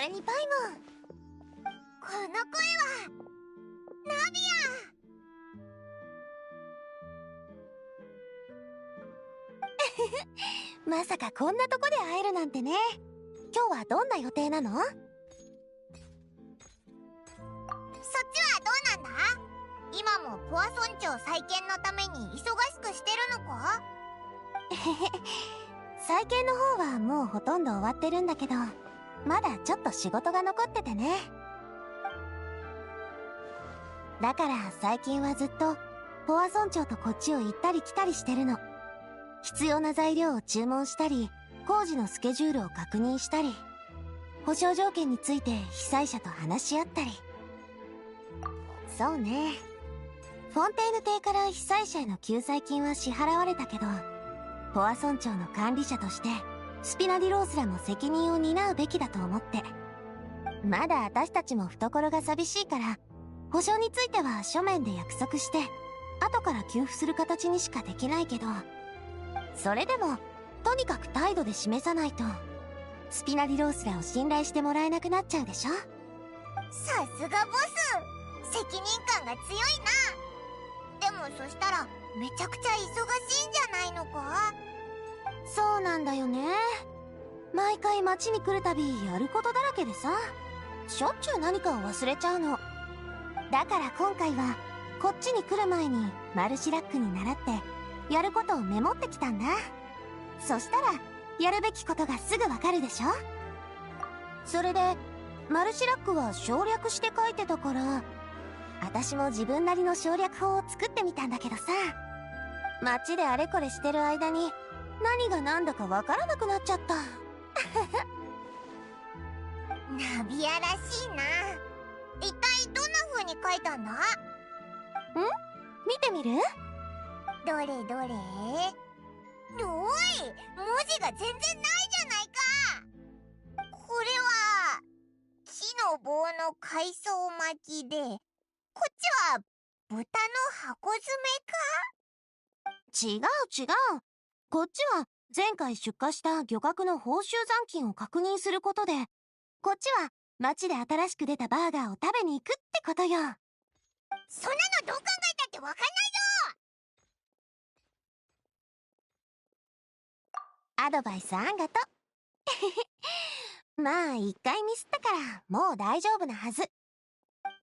れにパイも。この声はナビア。まさかこんなとこで会えるなんてね。今日はどんな予定なの？そっちはどうなんだ？今もポア村長再建のために忙しくしてるのか？再建の方はもうほとんど終わってるんだけど、まだちょっと仕事が残っててね。だから最近はずっとポア村長とこっちを行ったり来たりしてるの。必要な材料を注文したり、工事のスケジュールを確認したり、保証条件について被災者と話し合ったり。そうね、フォンテーヌ邸から被災者への救済金は支払われたけど、ポア村長の管理者としてスピナディロースらも責任を担うべきだと思って。まだ私たちも懐が寂しいから、保証については書面で約束して後から給付する形にしかできないけど、それでもとにかく態度で示さないとスピナディロースらを信頼してもらえなくなっちゃうでしょ。さすがボス、責任感が強いな。でもそしたらめちゃくちゃ忙しいんじゃないのか？そうなんだよね。毎回街に来るたびやることだらけでさ、しょっちゅう何かを忘れちゃうの。だから今回はこっちに来る前にマルシラックに習ってやることをメモってきたんだ。そしたらやるべきことがすぐわかるでしょ。それでマルシラックは省略して書いてたから、私も自分なりの省略法を作ってみたんだけどさ、街であれこれしてる間に何が何だかわからなくなっちゃった。ナビアらしいな。一体どんな風に書いたんだ？見てみる？どれどれ？おい、文字が全然ないじゃないか。これは木の棒の海藻巻きで、こっちは豚の箱詰めか？違う違う。こっちは前回出荷した漁獲の報酬残金を確認することで、こっちは街で新しく出たバーガーを食べに行くってことよ。そんなのどう考えたってわかんないぞ。アドバイスあんがと。まあ一回ミスったからもう大丈夫なはず。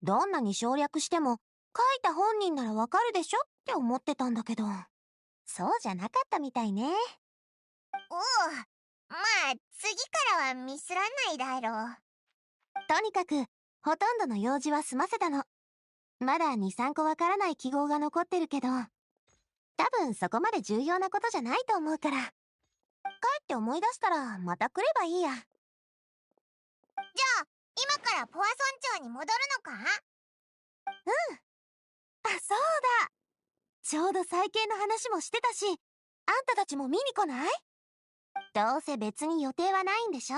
どんなに省略しても書いた本人ならわかるでしょって思ってたんだけど、そうじゃなかったみたいね。おう、まあ次からはミスらないだろう。とにかくほとんどの用事は済ませたの。まだ 2,3 個わからない記号が残ってるけど、多分そこまで重要なことじゃないと思うから、帰って思い出したらまた来ればいいや。じゃあ今からポア村長に戻るのか？うん。あ、そうだ。ちょうど再建の話もしてたし、あんたたちも見に来ない？どうせ別に予定はないんでしょ？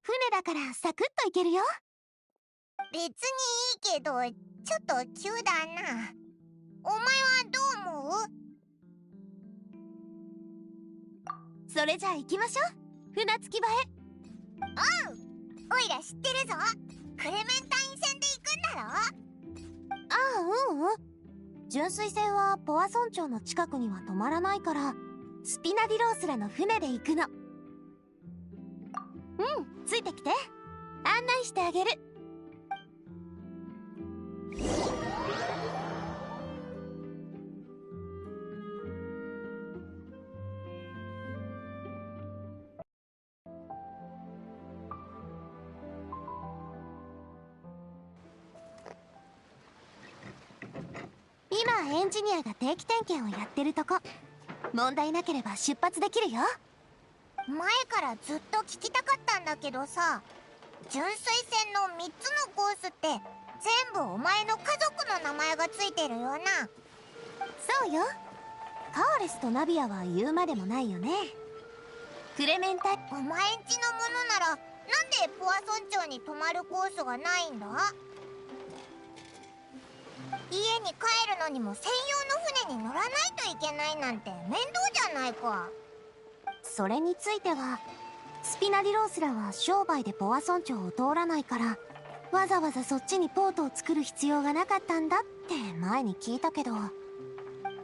船だからサクッと行けるよ。別にいいけど、ちょっと急だな。お前はどう思う？それじゃあ行きましょう。船着き場へ。おう、おいら知ってるぞ。クレメンタイン船で行くんだろ？ああ、純粋船はポア村長の近くには止まらないから、スピナディロースらの船で行くの。ついてきて。案内してあげる。今エンジニアが定期点検をやってるとこ。問題なければ出発できるよ。前からずっと聞きたかったんだけどさ、純粋船の3つのコースって全部お前の家族の名前がついてるよな。そうよ。カーレスとナビアは言うまでもないよね。クレメンタイン、お前んちのものならなんでポア村長に泊まるコースがないんだ？家に帰るのにも専用の船に乗らないといけないなんて面倒じゃないか。それについてはスピナディロースらは商売でポワ村長を通らないから、わざわざそっちにポートを作る必要がなかったんだって前に聞いたけど、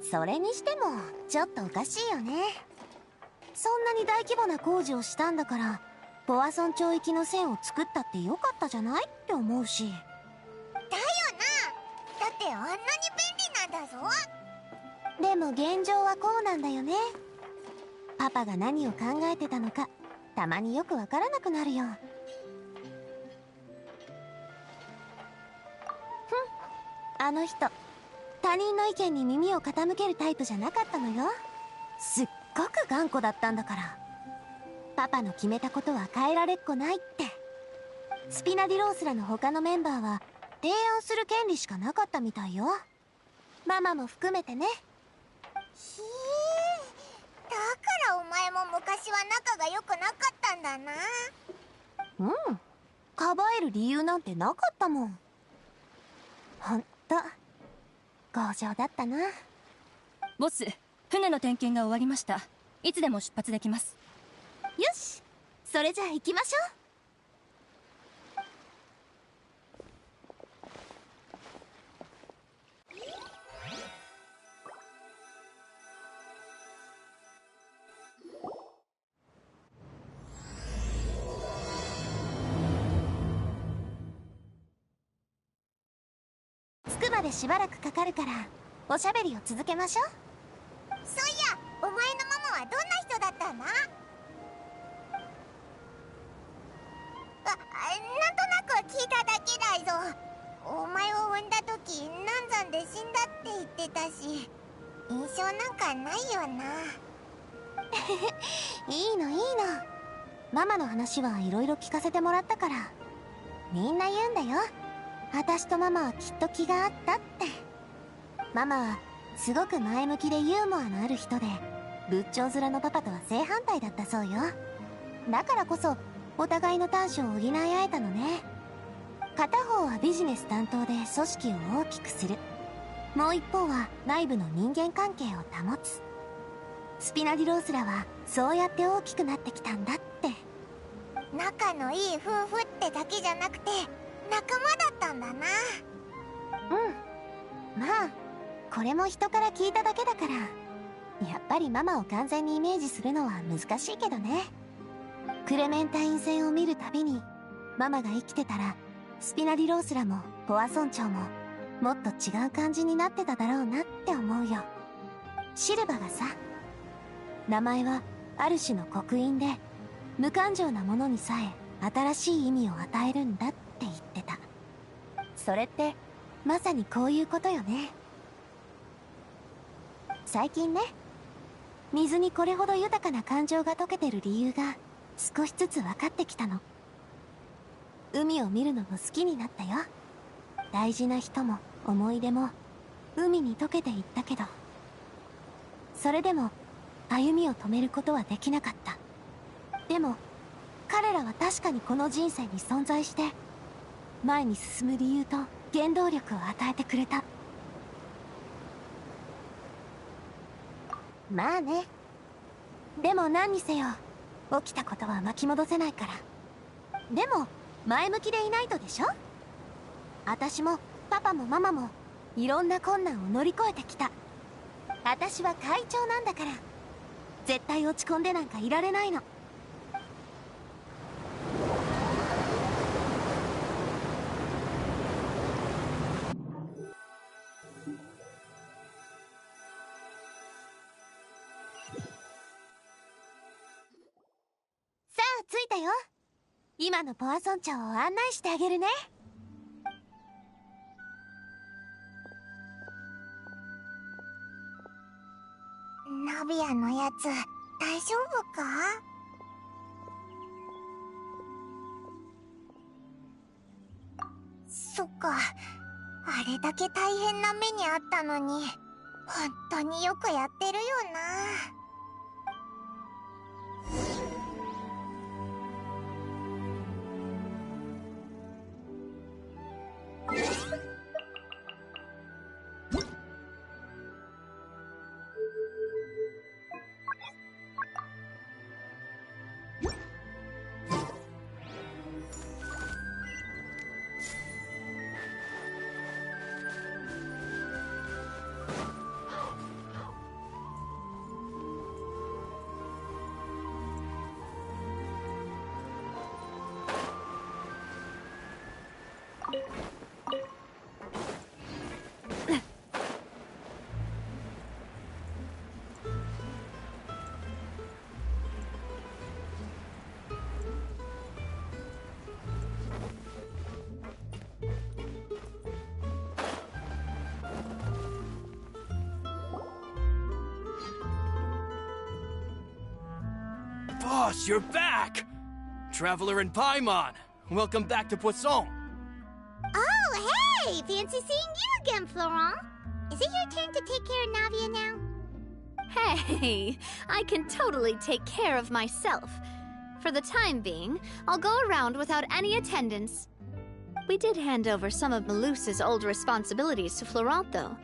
それにしてもちょっとおかしいよね。そんなに大規模な工事をしたんだから、ポワ村長行きの線を作ったってよかったじゃないって思うし。だよな。だってあんなに便利なんだぞ。でも現状はこうなんだよね。パパが何を考えてたのか、たまによくわからなくなるよ。あの人、他人の意見に耳を傾けるタイプじゃなかったのよ。すっごく頑固だったんだから。パパの決めたことは変えられっこないって。スピナディロースらの他のメンバーは提案する権利しかなかったみたいよ。ママも含めてね。ひー、だからお前も昔は仲が良くなかったんだな。うん、かばえる理由なんてなかったもん。ほんと強情だったな。ボス、船の点検が終わりました。いつでも出発できます。よし、それじゃあ行きましょう。着くまでしばらくかかるからおしゃべりを続けましょう。そういや、お前のママはどんな人だったんだ？なんとなく聞いただけだぞ。お前を産んだ時難産で死んだって言ってたし、印象なんかないよな。いいのいいの、ママの話はいろいろ聞かせてもらったから。みんな言うんだよ、私とママはきっと気があったって。ママはすごく前向きでユーモアのある人で、仏頂面のパパとは正反対だったそうよ。だからこそお互いの短所を補い合えたのね。片方はビジネス担当で組織を大きくする、もう一方は内部の人間関係を保つ。スピナディロースらはそうやって大きくなってきたんだって。仲のいい夫婦ってだけじゃなくて仲間だったんだな。うん、まあこれも人から聞いただけだから、やっぱりママを完全にイメージするのは難しいけどね。クレメンタイン戦を見るたびに、ママが生きてたらスピナディロースらもポワ村長ももっと違う感じになってただろうなって思うよ。シルバがさ、名前はある種の刻印で、無感情なものにさえ新しい意味を与えるんだって言ってた。それってまさにこういうことよね。最近ね、水にこれほど豊かな感情が溶けてる理由が少しずつ分かってきたの。海を見るのも好きになったよ。大事な人も思い出も海に溶けていったけど、それでも歩みを止めることはできなかった。でも彼らは確かにこの人生に存在して、前に進む理由と原動力を与えてくれた。まあね。でも何にせよ起きたことは巻き戻せないから。でも前向きでいないとでしょ。私もパパもママもいろんな困難を乗り越えてきた。私は会長なんだから、絶対落ち込んでなんかいられないの。さあ着いたよ。今のポワ村長を案内してあげるね。ナビアのやつ大丈夫か？そっか、あれだけ大変な目にあったのに本当によくやってるよな。Boss, you're back! Traveler in Paimon, welcome back to Poisson. Oh, hey! Fancy seeing you again, Florent. Is it your turn to take care of Navia now? Hey, I can totally take care of myself. For the time being, I'll go around without any attendance. We did hand over some of Malus's old responsibilities to Florent, though.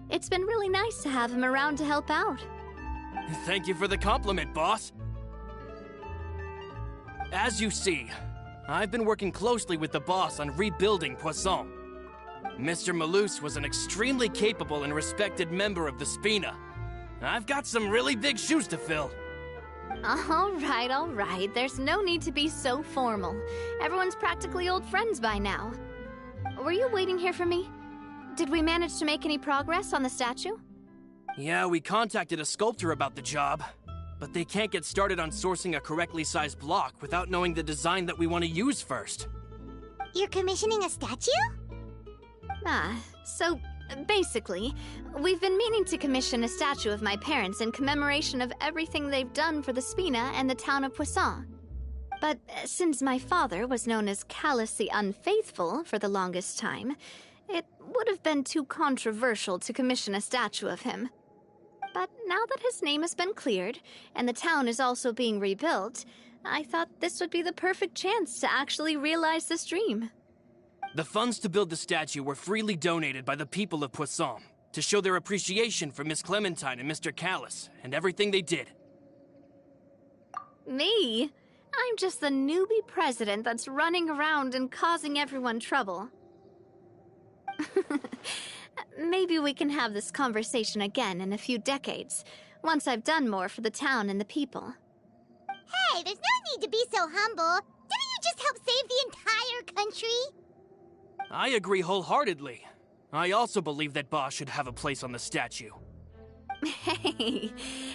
It's been really nice to have him around to help out. Thank you for the compliment, boss. As you see, I've been working closely with the boss on rebuilding Poisson. Mr. Malus was an extremely capable and respected member of the Spina. I've got some really big shoes to fill. All right. There's no need to be so formal. Everyone's practically old friends by now. Were you waiting here for me? Did we manage to make any progress on the statue? Yeah, we contacted a sculptor about the job, but they can't get started on sourcing a correctly sized block without knowing the design that we want to use first. You're commissioning a statue? So basically, we've been meaning to commission a statue of my parents in commemoration of everything they've done for the Spina and the town of Poisson. But since my father was known as Callus the Unfaithful for the longest time, it would have been too controversial to commission a statue of him. But now that his name has been cleared, and the town is also being rebuilt, I thought this would be the perfect chance to actually realize this dream. The funds to build the statue were freely donated by the people of Poisson to show their appreciation for Miss Clementine and Mr. Callus and everything they did. Me? I'm just the newbie president that's running around and causing everyone trouble. Maybe we can have this conversation again in a few decades, once I've done more for the town and the people. Hey, there's no need to be so humble. Didn't you just help save the entire country? I agree wholeheartedly. I also believe that Boss should have a place on the statue. Hey,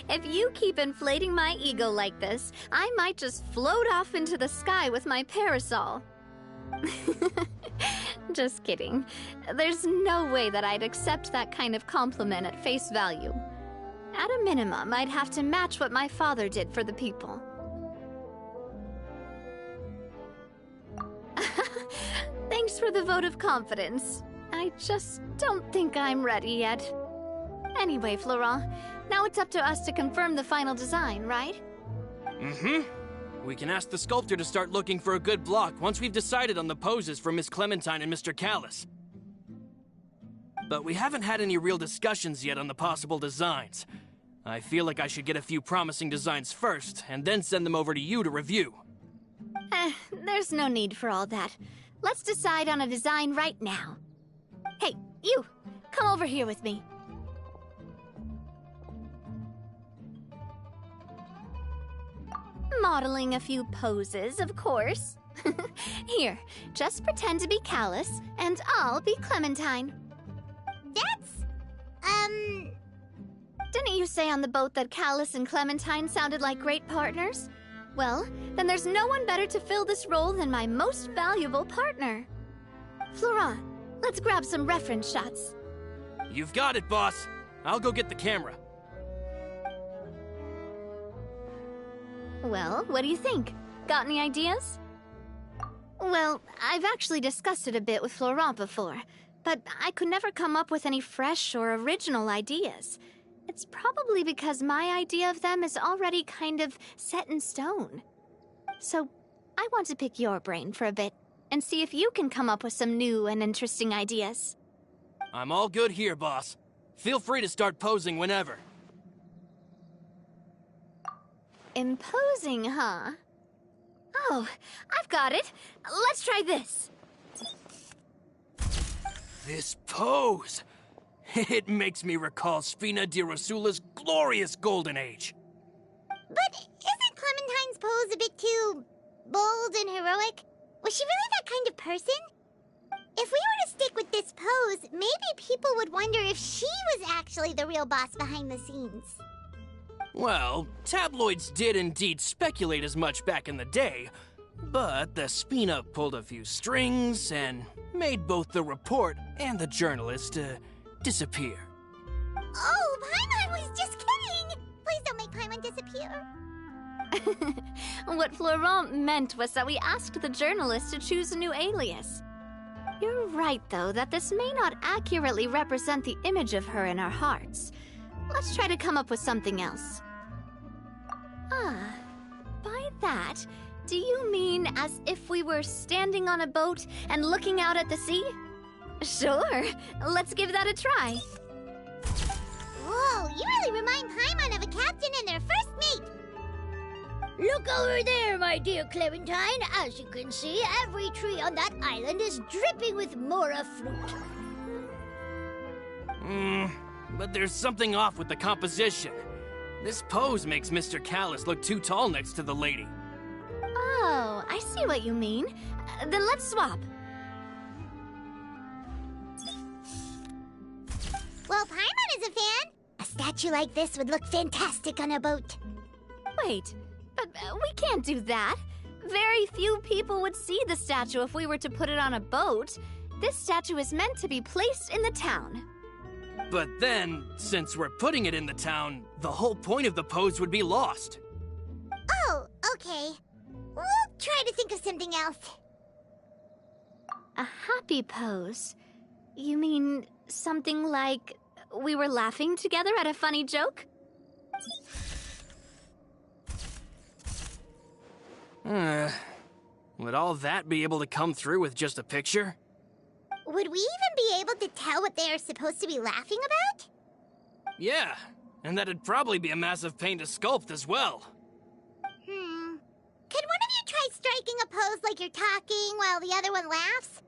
if you keep inflating my ego like this, I might just float off into the sky with my parasol. Just kidding. There's no way that I'd accept that kind of compliment at face value. At a minimum, I'd have to match what my father did for the people. Thanks for the vote of confidence. I just don't think I'm ready yet. Anyway, Florent, now it's up to us to confirm the final design, right? Mm-hmm. We can ask the sculptor to start looking for a good block once we've decided on the poses for Miss Clementine and Mr. Callus. But we haven't had any real discussions yet on the possible designs. I feel like I should get a few promising designs first, and then send them over to you to review. There's no need for all that. Let's decide on a design right now. Hey, you! Come over here with me. Modeling a few poses, of course. Here, just pretend to be Callus, and I'll be Clementine. That's... Didn't you say on the boat that Callus and Clementine sounded like great partners? Well, then there's no one better to fill this role than my most valuable partner. Florent, let's grab some reference shots. You've got it, boss. I'll go get the camera. Well, what do you think? Got any ideas? Well, I've actually discussed it a bit with Florent before, but I could never come up with any fresh or original ideas. It's probably because my idea of them is already kind of set in stone. So, I want to pick your brain for a bit, and see if you can come up with some new and interesting ideas. I'm all good here, boss. Feel free to start posing whenever. Imposing, huh? Oh, I've got it. Let's try this. This pose! It makes me recall Spina di Rosula's glorious golden age. But isn't Clementine's pose a bit too bold and heroic? Was she really that kind of person? If we were to stick with this pose, maybe people would wonder if she was actually the real boss behind the scenes. Well, tabloids did indeed speculate as much back in the day, but the Spina pulled a few strings and made both the report and the journalist disappear. Oh, Paimon was just kidding! Please don't make Paimon disappear. What Florent meant was that we asked the journalist to choose a new alias. You're right, though, that this may not accurately represent the image of her in our hearts. Let's try to come up with something else. Ah, by that, do you mean as if we were standing on a boat and looking out at the sea? Sure, let's give that a try. Whoa, you really remind Paimon of a captain and their first mate. Look over there, my dear Clementine. As you can see, every tree on that island is dripping with mora fruit. But there's something off with the composition. This pose makes Mr. Callus look too tall next to the lady. Oh, I see what you mean. Then let's swap. Well, Paimon is a fan. A statue like this would look fantastic on a boat. Wait, but we can't do that. Very few people would see the statue if we were to put it on a boat. This statue is meant to be placed in the town. But then, since we're putting it in the town, the whole point of the pose would be lost. Oh, okay. We'll try to think of something else. A happy pose? You mean something like we were laughing together at a funny joke? Would all that be able to come through with just a picture? Would we even be able to tell what they are supposed to be laughing about? Yeah, and that'd probably be a massive pain to sculpt as well. Could one of you try striking a pose like you're talking while the other one laughs?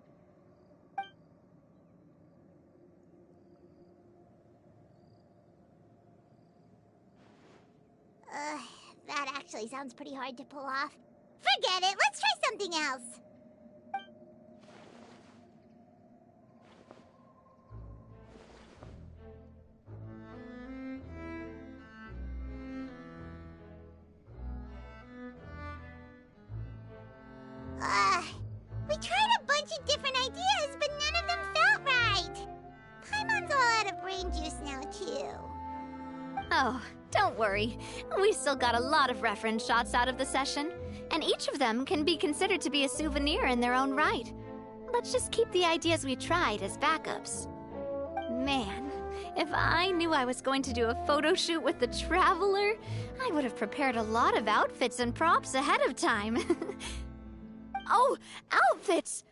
That actually sounds pretty hard to pull off. Forget it, let's try something else. We tried a bunch of different ideas, but none of them felt right. Paimon's all out of brain juice now, too. Oh, don't worry. We still got a lot of reference shots out of the session, and each of them can be considered to be a souvenir in their own right. Let's just keep the ideas we tried as backups. Man, if I knew I was going to do a photo shoot with the Traveler, I would have prepared a lot of outfits and props ahead of time. Oh, outfits!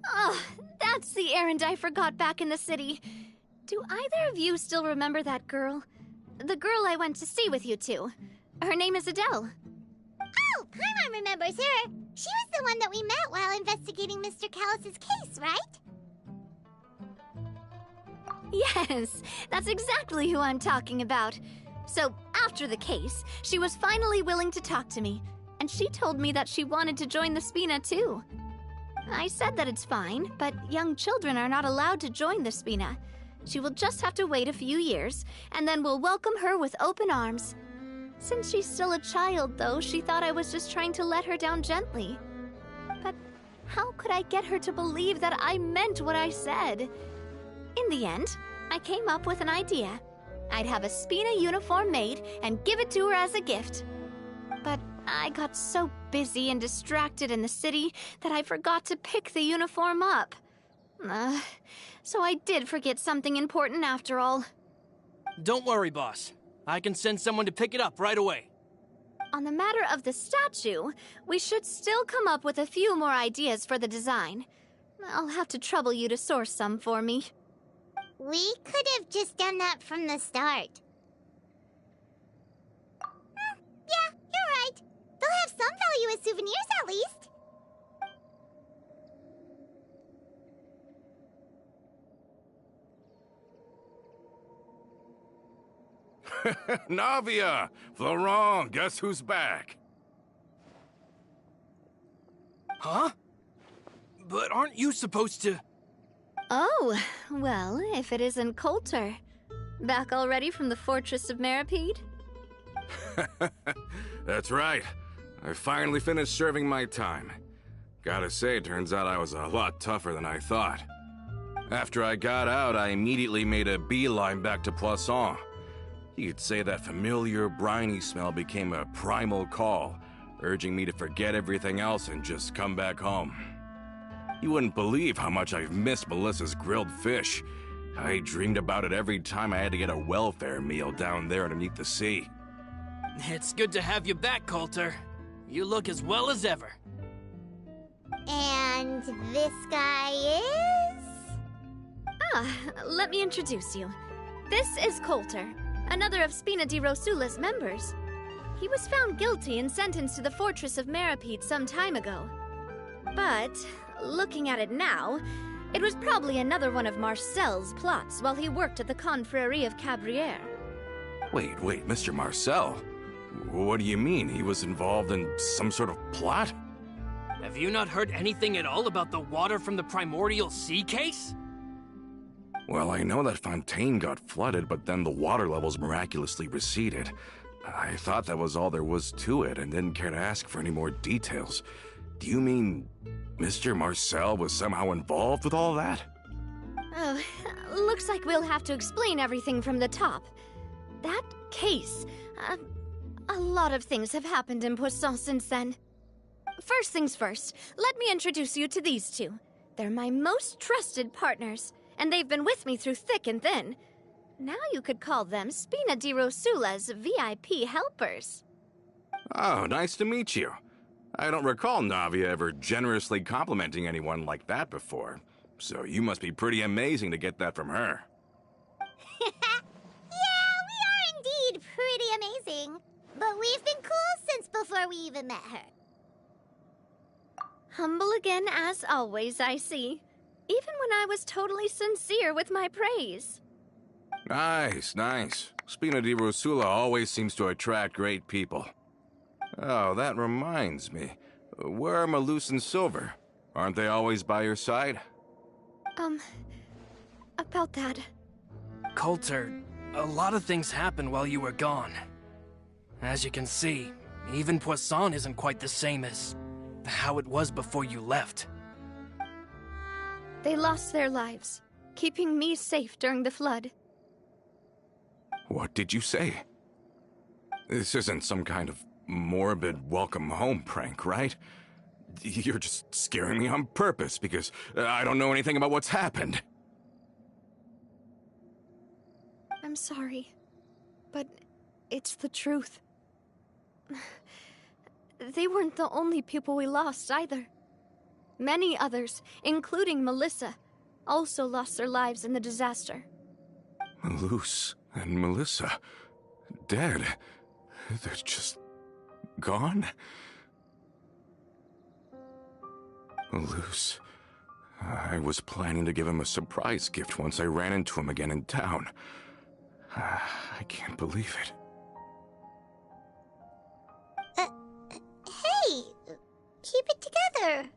Oh, that's the errand I forgot back in the city. Do either of you still remember that girl? The girl I went to see with you two. Her name is Adele. Oh, Paimon remembers her. She was the one that we met while investigating Mr. Callus's case, right? Yes, that's exactly who I'm talking about. So, after the case, she was finally willing to talk to me, and she told me that she wanted to join the Spina too. I said that it's fine, but young children are not allowed to join the Spina. She will just have to wait a few years, and then we'll welcome her with open arms. Since she's still a child, though, she thought I was just trying to let her down gently. But how could I get her to believe that I meant what I said? In the end, I came up with an idea. I'd have a Spina uniform made and give it to her as a gift. But I got so busy and distracted in the city that I forgot to pick the uniform up. So I did forget something important after all. Don't worry, boss. I can send someone to pick it up right away. On the matter of the statue, we should still come up with a few more ideas for the design. I'll have to trouble you to source some for me. We could have just done that from the start. Yeah, you're right. They'll have some value as souvenirs at least. Navia! Florent, guess who's back? Huh? But aren't you supposed to... Oh, well, if it isn't Coulter. Back already from the Fortress of Meripede? That's right. I finally finished serving my time. Gotta say, turns out I was a lot tougher than I thought. After I got out, I immediately made a beeline back to Poisson. You could say that familiar, briny smell became a primal call, urging me to forget everything else and just come back home. You wouldn't believe how much I've missed Melissa's grilled fish. I dreamed about it every time I had to get a welfare meal down there underneath the sea. It's good to have you back, Coulter. You look as well as ever. And this guy is? Let me introduce you. This is Coulter, another of Spina di Rosula's members. He was found guilty and sentenced to the Fortress of Meripede some time ago. But, looking at it now, it was probably another one of Marcel's plots while he worked at the Confrérie of Cabrières. Wait, Mr. Marcel? What do you mean? He was involved in some sort of plot? Have you not heard anything at all about the water from the primordial sea case? Well, I know that Fontaine got flooded, but then the water levels miraculously receded. I thought that was all there was to it and didn't care to ask for any more details. Do you mean Mr. Marcel was somehow involved with all that? Oh, looks like we'll have to explain everything from the top. That case, a lot of things have happened in Poisson since then. First things first, let me introduce you to these two. They're my most trusted partners, and they've been with me through thick and thin. Now you could call them Spina di Rosula's VIP helpers. Oh, nice to meet you. I don't recall Navia ever generously complimenting anyone like that before, so you must be pretty amazing to get that from her. Yeah, we are indeed pretty amazing. But we've been cool since before we even met her. Humble again as always, I see. Even when I was totally sincere with my praise. Nice. Spina di Rosula always seems to attract great people. Oh, that reminds me. Where are Malus and Silver? Aren't they always by your side? About that. Coulter, a lot of things happened while you were gone. As you can see, even Poisson isn't quite the same as how it was before you left. They lost their lives, keeping me safe during the flood. What did you say? This isn't some kind of morbid welcome home prank, right? You're just scaring me on purpose because I don't know anything about what's happened. I'm sorry, but it's the truth. They weren't the only people we lost either. Many others, including Melissa, also lost their lives in the disaster. Malus and Melissa, dead. They're just gone? Malus, I was planning to give him a surprise gift once I ran into him again in town. I can't believe it. Hey, keep it together.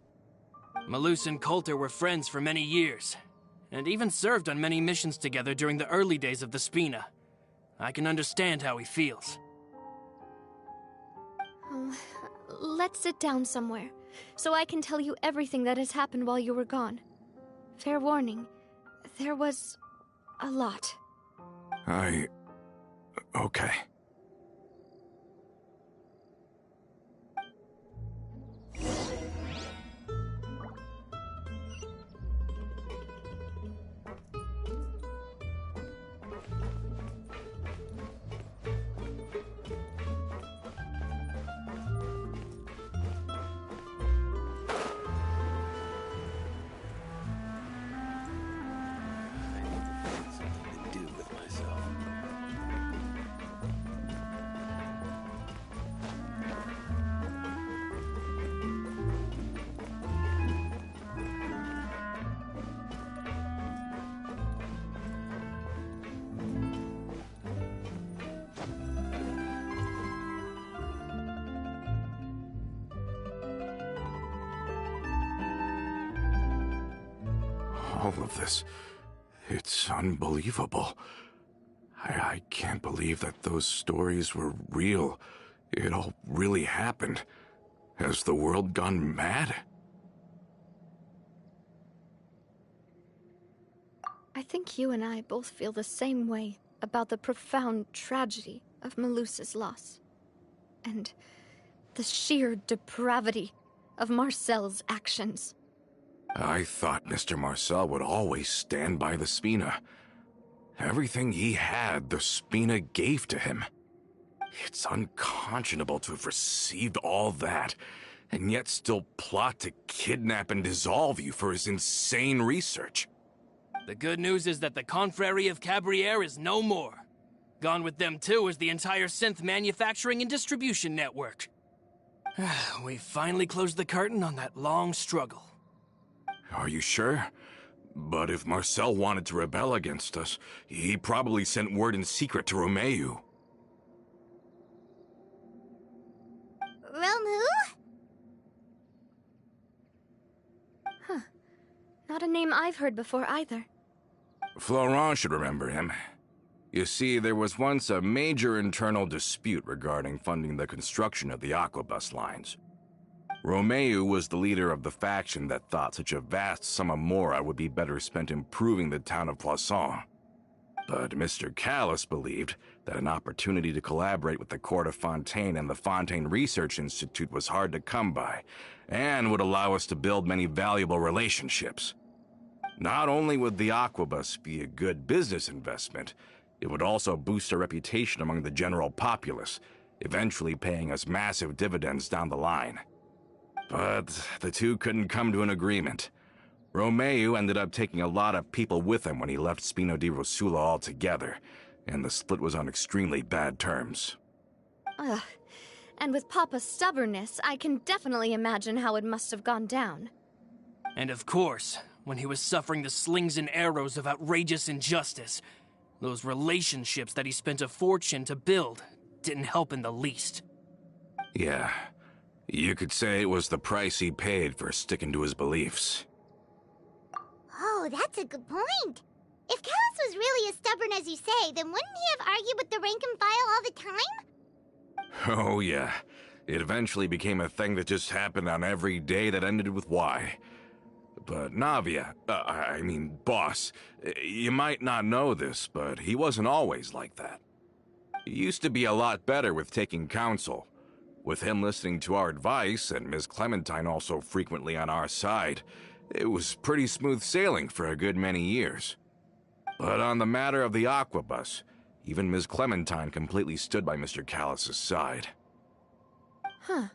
Malus and Coulter were friends for many years, and even served on many missions together during the early days of the Spina. I can understand how he feels. Oh, let's sit down somewhere, so I can tell you everything that has happened while you were gone. Fair warning, there was a lot. Okay. All of this, it's unbelievable. I can't believe that those stories were real. It all really happened. Has the world gone mad? I think you and I both feel the same way about the profound tragedy of Melusa's loss. And The sheer depravity of Marcel's actions. I thought Mr. Marcel would always stand by the Spina. Everything he had, the Spina gave to him. It's unconscionable to have received all that, and yet still plot to kidnap and dissolve you for his insane research. The good news is that the Confrérie of Cabriere is no more. Gone with them too is the entire synth manufacturing and distribution network. We finally closed the curtain on that long struggle. Are you sure? But if Marcel wanted to rebel against us, he probably sent word in secret to Romeu. Romu? Huh. Not a name I've heard before either. Florent should remember him. You see, there was once a major internal dispute regarding funding the construction of the Aquabus lines. Romeu was the leader of the faction that thought such a vast sum of mora would be better spent improving the town of Poisson. But Mr. Callis believed that an opportunity to collaborate with the Court of Fontaine and the Fontaine Research Institute was hard to come by, and would allow us to build many valuable relationships. Not only would the Aquabus be a good business investment, it would also boost our reputation among the general populace, eventually paying us massive dividends down the line. But the two couldn't come to an agreement. Romeu ended up taking a lot of people with him when he left Spino di Rosula altogether, and the split was on extremely bad terms. Ugh. And with Papa's stubbornness, I can definitely imagine how it must have gone down. And of course, when he was suffering the slings and arrows of outrageous injustice, those relationships that he spent a fortune to build didn't help in the least. Yeah, you could say it was the price he paid for sticking to his beliefs. Oh, that's a good point. If Callis was really as stubborn as you say, then wouldn't he have argued with the rank and file all the time? Oh yeah, it eventually became a thing that just happened on every day that ended with Y. But Navia, boss, you might not know this, but he wasn't always like that. He used to be a lot better with taking counsel. With him listening to our advice, and Ms. Clementine also frequently on our side, it was pretty smooth sailing for a good many years. But on the matter of the Aquabus, even Ms. Clementine completely stood by Mr. Callis's side. Huh.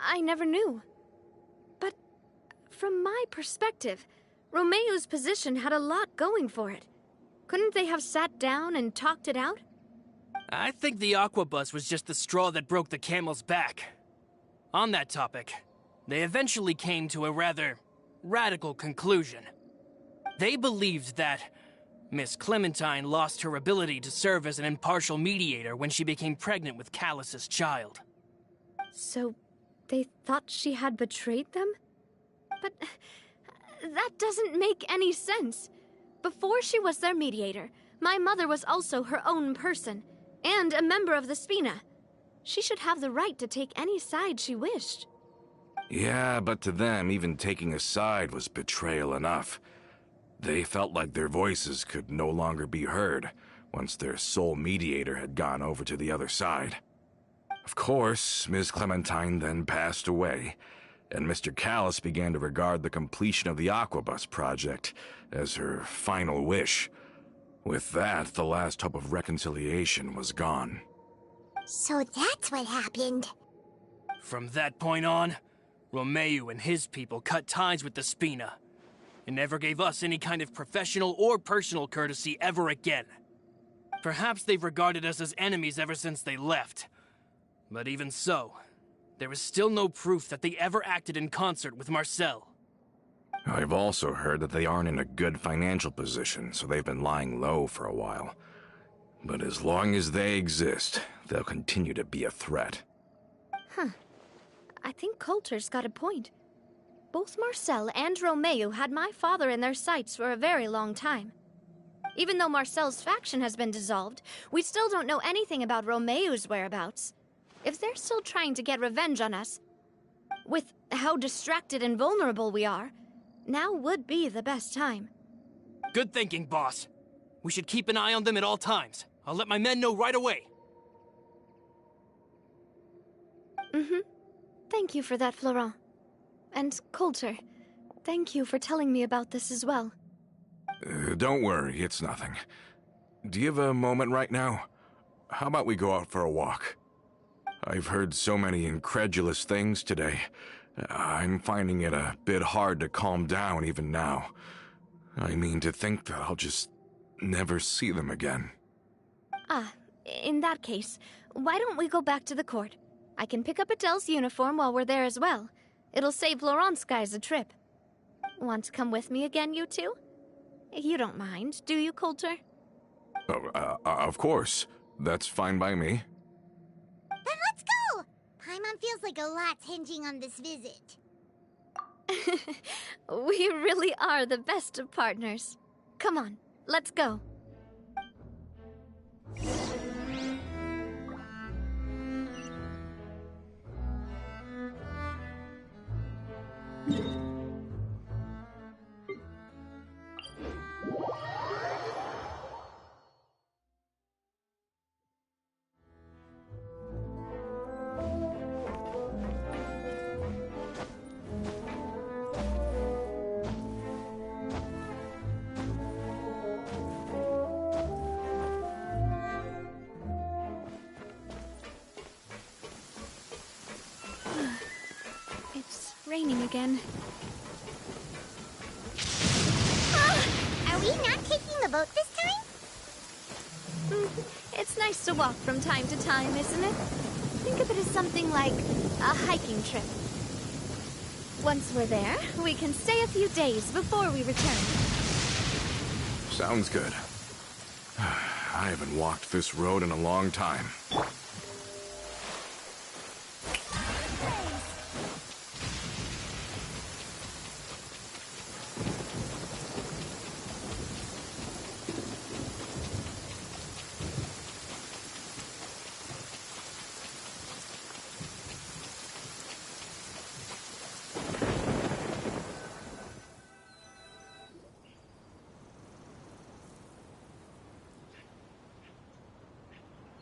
I never knew. But from my perspective, Romeu's position had a lot going for it. Couldn't they have sat down and talked it out? I think the Aquabus was just the straw that broke the camel's back. On that topic, they eventually came to a rather radical conclusion. They believed that Miss Clementine lost her ability to serve as an impartial mediator when she became pregnant with Callis's child. So, they thought she had betrayed them? But that doesn't make any sense. Before she was their mediator, my mother was also her own person, and a member of the Spina. She should have the right to take any side she wished. Yeah, but to them, even taking a side was betrayal enough. They felt like their voices could no longer be heard once their sole mediator had gone over to the other side. Of course, Ms. Clementine then passed away, and Mr. Callis began to regard the completion of the Aquabus project as her final wish. With that, the last hope of reconciliation was gone. So that's what happened. From that point on, Romeu and his people cut ties with the Spina, and never gave us any kind of professional or personal courtesy ever again. Perhaps they've regarded us as enemies ever since they left. But even so, there is still no proof that they ever acted in concert with Marcel. I've also heard that they aren't in a good financial position, so they've been lying low for a while. But as long as they exist, they'll continue to be a threat. Huh. I think Coulter's got a point. Both Marcel and Romeu had my father in their sights for a very long time. Even though Marcel's faction has been dissolved, we still don't know anything about Romeu's whereabouts. If they're still trying to get revenge on us, with how distracted and vulnerable we are, now would be the best time. Good thinking, boss. We should keep an eye on them at all times. I'll let my men know right away. Thank you for that, Florent. And Coulter, thank you for telling me about this as well. Don't worry, it's nothing. Do you have a moment right now? How about we go out for a walk? I've heard so many incredulous things today. I'm finding it a bit hard to calm down even now. I mean, to think that I'll just never see them again. In that case, why don't we go back to the court? I can pick up Adele's uniform while we're there as well. It'll save Laurent's guys a trip. Want to come with me again, you two? You don't mind, do you, Coulter? Oh, of course. That's fine by me. Then let's go! Paimon feels like a lot's hinging on this visit. We really are the best of partners. Come on, let's go. It's raining again. Are we not taking the boat this time? It's nice to walk from time to time, isn't it? Think of it as something like a hiking trip. Once we're there, we can stay a few days before we return. Sounds good. I haven't walked this road in a long time.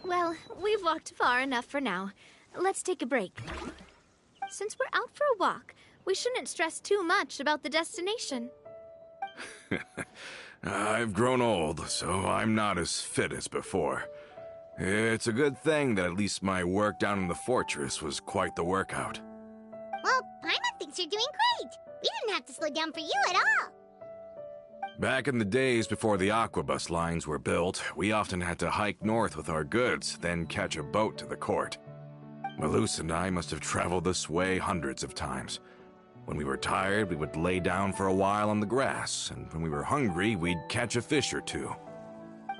Well, we've walked far enough for now. Let's take a break. Since we're out for a walk, we shouldn't stress too much about the destination. I've grown old, so I'm not as fit as before. It's a good thing that at least my work down in the fortress was quite the workout. Well, Paimon thinks you're doing great. We didn't have to slow down for you at all. Back in the days before the aquabus lines were built, we often had to hike north with our goods, then catch a boat to the court. Malus and I must have traveled this way hundreds of times. When we were tired, we would lay down for a while on the grass, and when we were hungry, we'd catch a fish or two.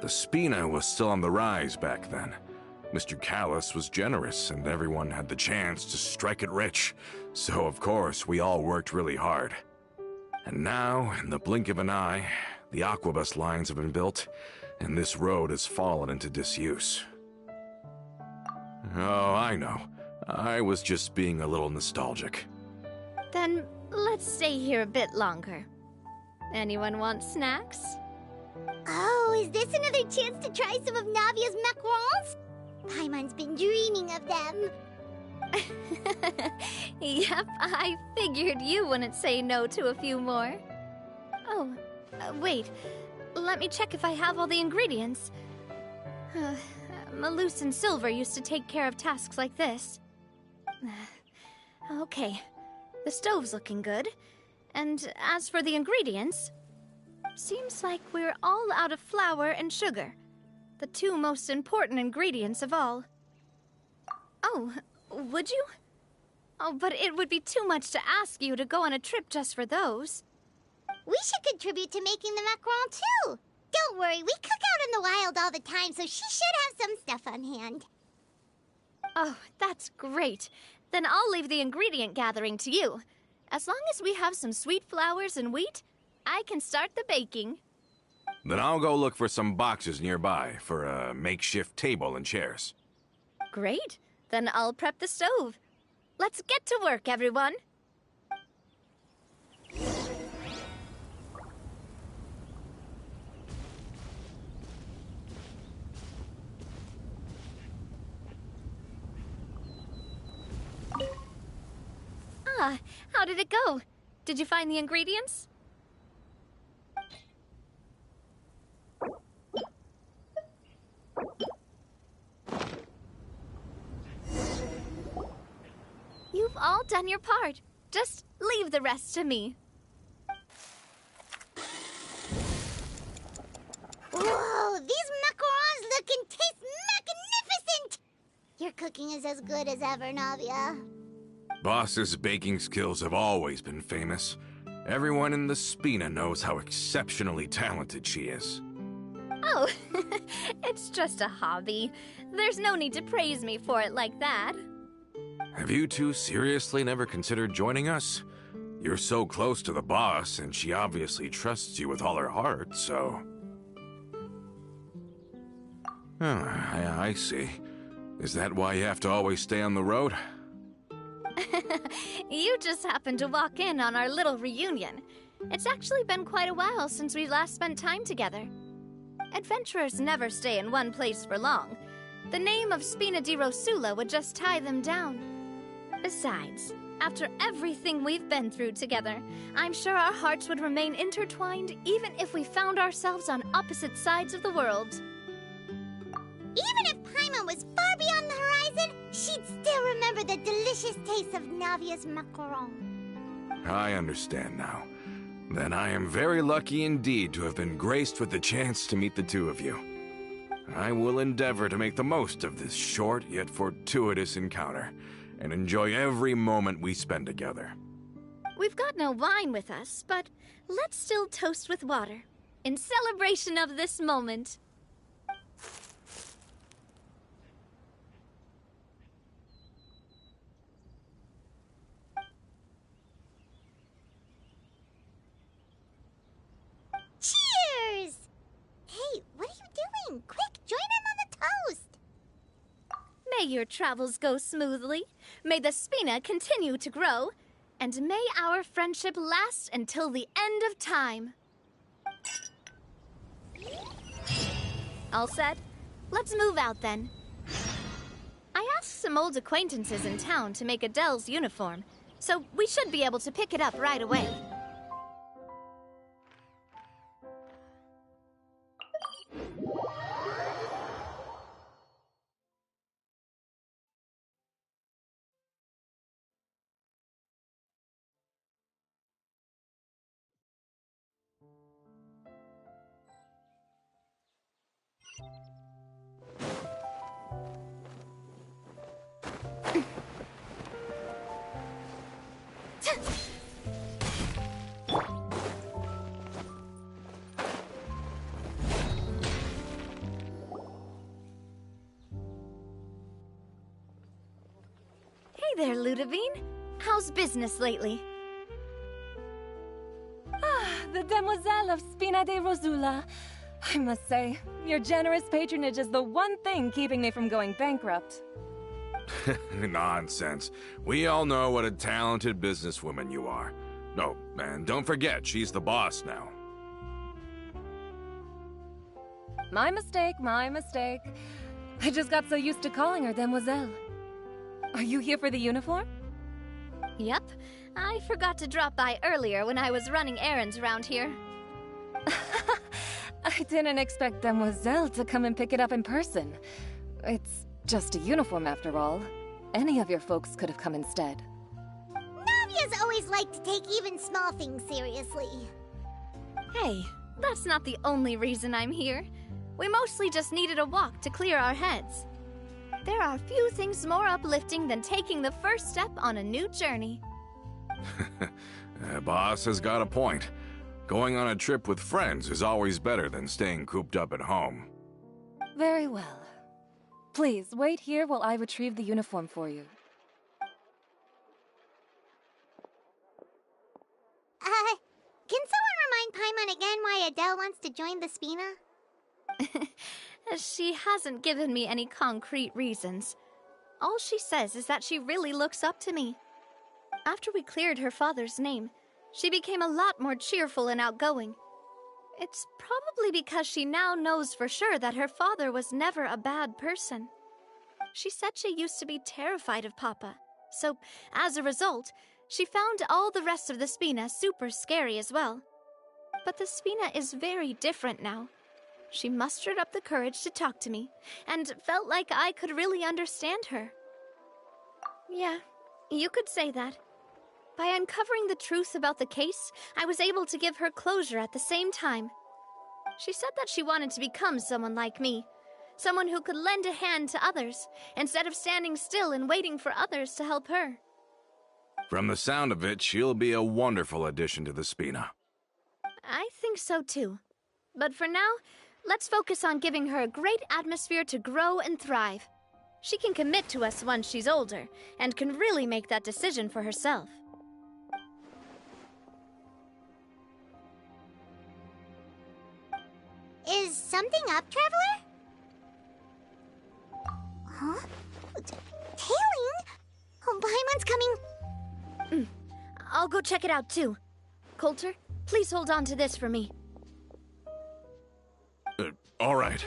The Spina was still on the rise back then. Mr. Callis was generous, and everyone had the chance to strike it rich, so of course we all worked really hard. And now, in the blink of an eye, the aquabus lines have been built, and this road has fallen into disuse. Oh, I know. I was just being a little nostalgic. Then let's stay here a bit longer. Anyone want snacks? Oh, is this another chance to try some of Navia's macarons? Paimon's been dreaming of them. Yep, I figured you wouldn't say no to a few more. Oh, wait. Let me check if I have all the ingredients. Malus and Silver used to take care of tasks like this. Okay, the stove's looking good. And as for the ingredients, seems like we're all out of flour and sugar, the two most important ingredients of all. Oh, would you? Oh, but it would be too much to ask you to go on a trip just for those. We should contribute to making the macaron too. Don't worry, we cook out in the wild all the time, so she should have some stuff on hand. Oh, that's great. Then I'll leave the ingredient gathering to you. As long as we have some sweet flours and wheat, I can start the baking. Then I'll go look for some boxes nearby for a makeshift table and chairs. Great. Then I'll prep the stove. Let's get to work, everyone. Ah, how did it go? Did you find the ingredients? You've all done your part. Just leave the rest to me. Whoa, these macarons look and taste magnificent! Your cooking is as good as ever, Navia. Boss's baking skills have always been famous. Everyone in the Spina knows how exceptionally talented she is. Oh, it's just a hobby. There's no need to praise me for it like that. Have you two seriously never considered joining us? You're so close to the boss, and she obviously trusts you with all her heart, so... Oh, I see. Is that why you have to always stay on the road? You just happened to walk in on our little reunion. It's actually been quite a while since we last spent time together. Adventurers never stay in one place for long. The name of Spina di Rosula would just tie them down. Besides, after everything we've been through together, I'm sure our hearts would remain intertwined even if we found ourselves on opposite sides of the world. Even if Paimon was far beyond the horizon, she'd still remember the delicious taste of Navia's macaron. I understand now. Then I am very lucky indeed to have been graced with the chance to meet the two of you. I will endeavor to make the most of this short yet fortuitous encounter, and enjoy every moment we spend together. We've got no wine with us, but let's still toast with water, in celebration of this moment. Cheers! Hey, what are you doing? Quick, join in on the toast! May your travels go smoothly, may the Spina continue to grow, and may our friendship last until the end of time. All set? Let's move out then. I asked some old acquaintances in town to make Adele's uniform, so we should be able to pick it up right away. Hey there, Ludovine. How's business lately? The Demoiselle of Spina di Rosula. I must say, your generous patronage is the one thing keeping me from going bankrupt. Nonsense. We all know what a talented businesswoman you are. No, and don't forget, she's the boss now. My mistake, my mistake. I just got so used to calling her Demoiselle. Are you here for the uniform? Yep. I forgot to drop by earlier when I was running errands around here. I didn't expect Demoiselle to come and pick it up in person. It's just a uniform after all. Any of your folks could have come instead. Navia's always liked to take even small things seriously. Hey, that's not the only reason I'm here. We mostly just needed a walk to clear our heads. There are few things more uplifting than taking the first step on a new journey. Boss has got a point. Going on a trip with friends is always better than staying cooped up at home. Very well. Please, wait here while I retrieve the uniform for you. Can someone remind Paimon again why Adele wants to join the Spina? She hasn't given me any concrete reasons. All she says is that she really looks up to me. After we cleared her father's name, she became a lot more cheerful and outgoing. It's probably because she now knows for sure that her father was never a bad person. She said she used to be terrified of Papa, so as a result, She found all the rest of the Spina super scary as well. But the Spina is very different now. She mustered up the courage to talk to me, and felt like I could really understand her. Yeah, you could say that. By uncovering the truth about the case, I was able to give her closure at the same time. She said that she wanted to become someone like me, someone who could lend a hand to others, instead of standing still and waiting for others to help her. From the sound of it, she'll be a wonderful addition to the Spina. I think so too. But for now, let's focus on giving her a great atmosphere to grow and thrive. She can commit to us once she's older, and can really make that decision for herself. Is something up, Traveler? Huh? Tailing? Oh, Paimon's coming. I'll go check it out too. Coulter, please hold on to this for me. All right.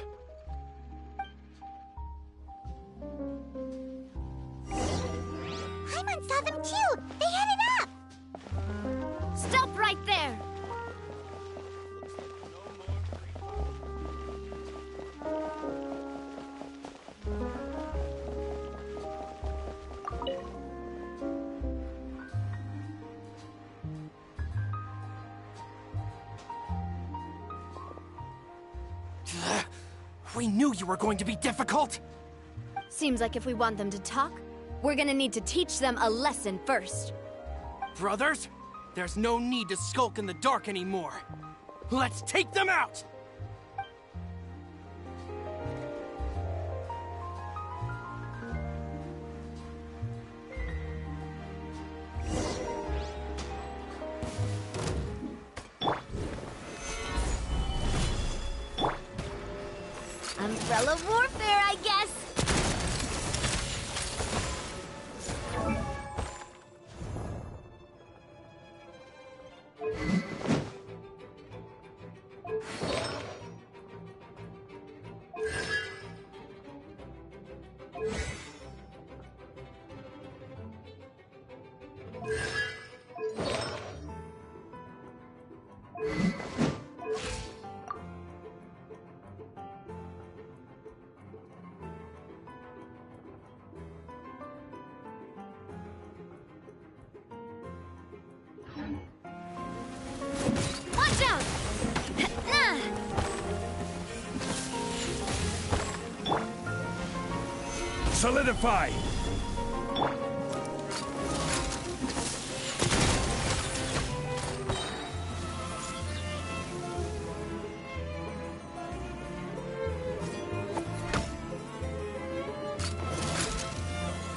Paimon saw them too! They headed up! Stop right there! We knew you were going to be difficult! Seems like if we want them to talk, we're gonna need to teach them a lesson first. Brothers, there's no need to skulk in the dark anymore. Let's take them out! Umbrella warfare, I guess! Watch out! Solidify!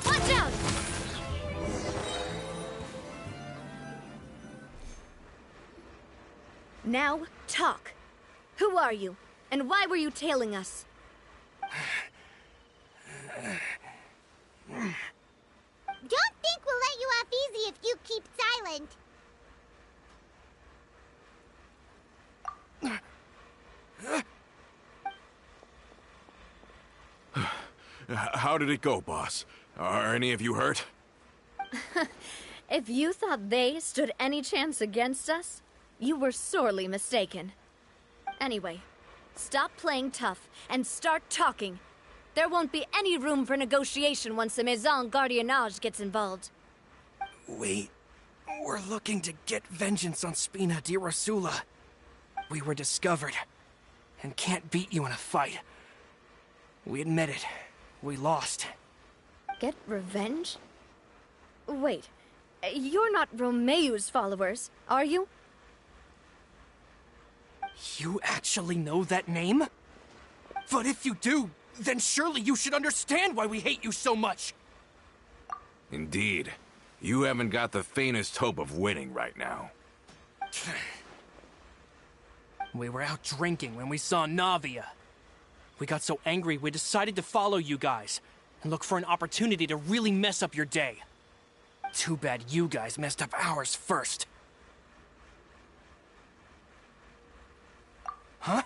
Watch out! Now, talk. Who are you? And why were you tailing us? Don't think we'll let you off easy if you keep silent. How did it go, boss? Are any of you hurt? If you thought they stood any chance against us, you were sorely mistaken. Anyway, stop playing tough and start talking. There won't be any room for negotiation once the Maison Gardiennage gets involved. We're looking to get vengeance on Spina di Rosula. We were discovered, and can't beat you in a fight. We admit it. We lost. Get revenge? Wait, you're not Romeu's followers, are you? You actually know that name? But if you do, then surely you should understand why we hate you so much! Indeed. You haven't got the faintest hope of winning right now. We were out drinking when we saw Navia. We got so angry we decided to follow you guys and look for an opportunity to really mess up your day. Too bad you guys messed up ours first. Huh?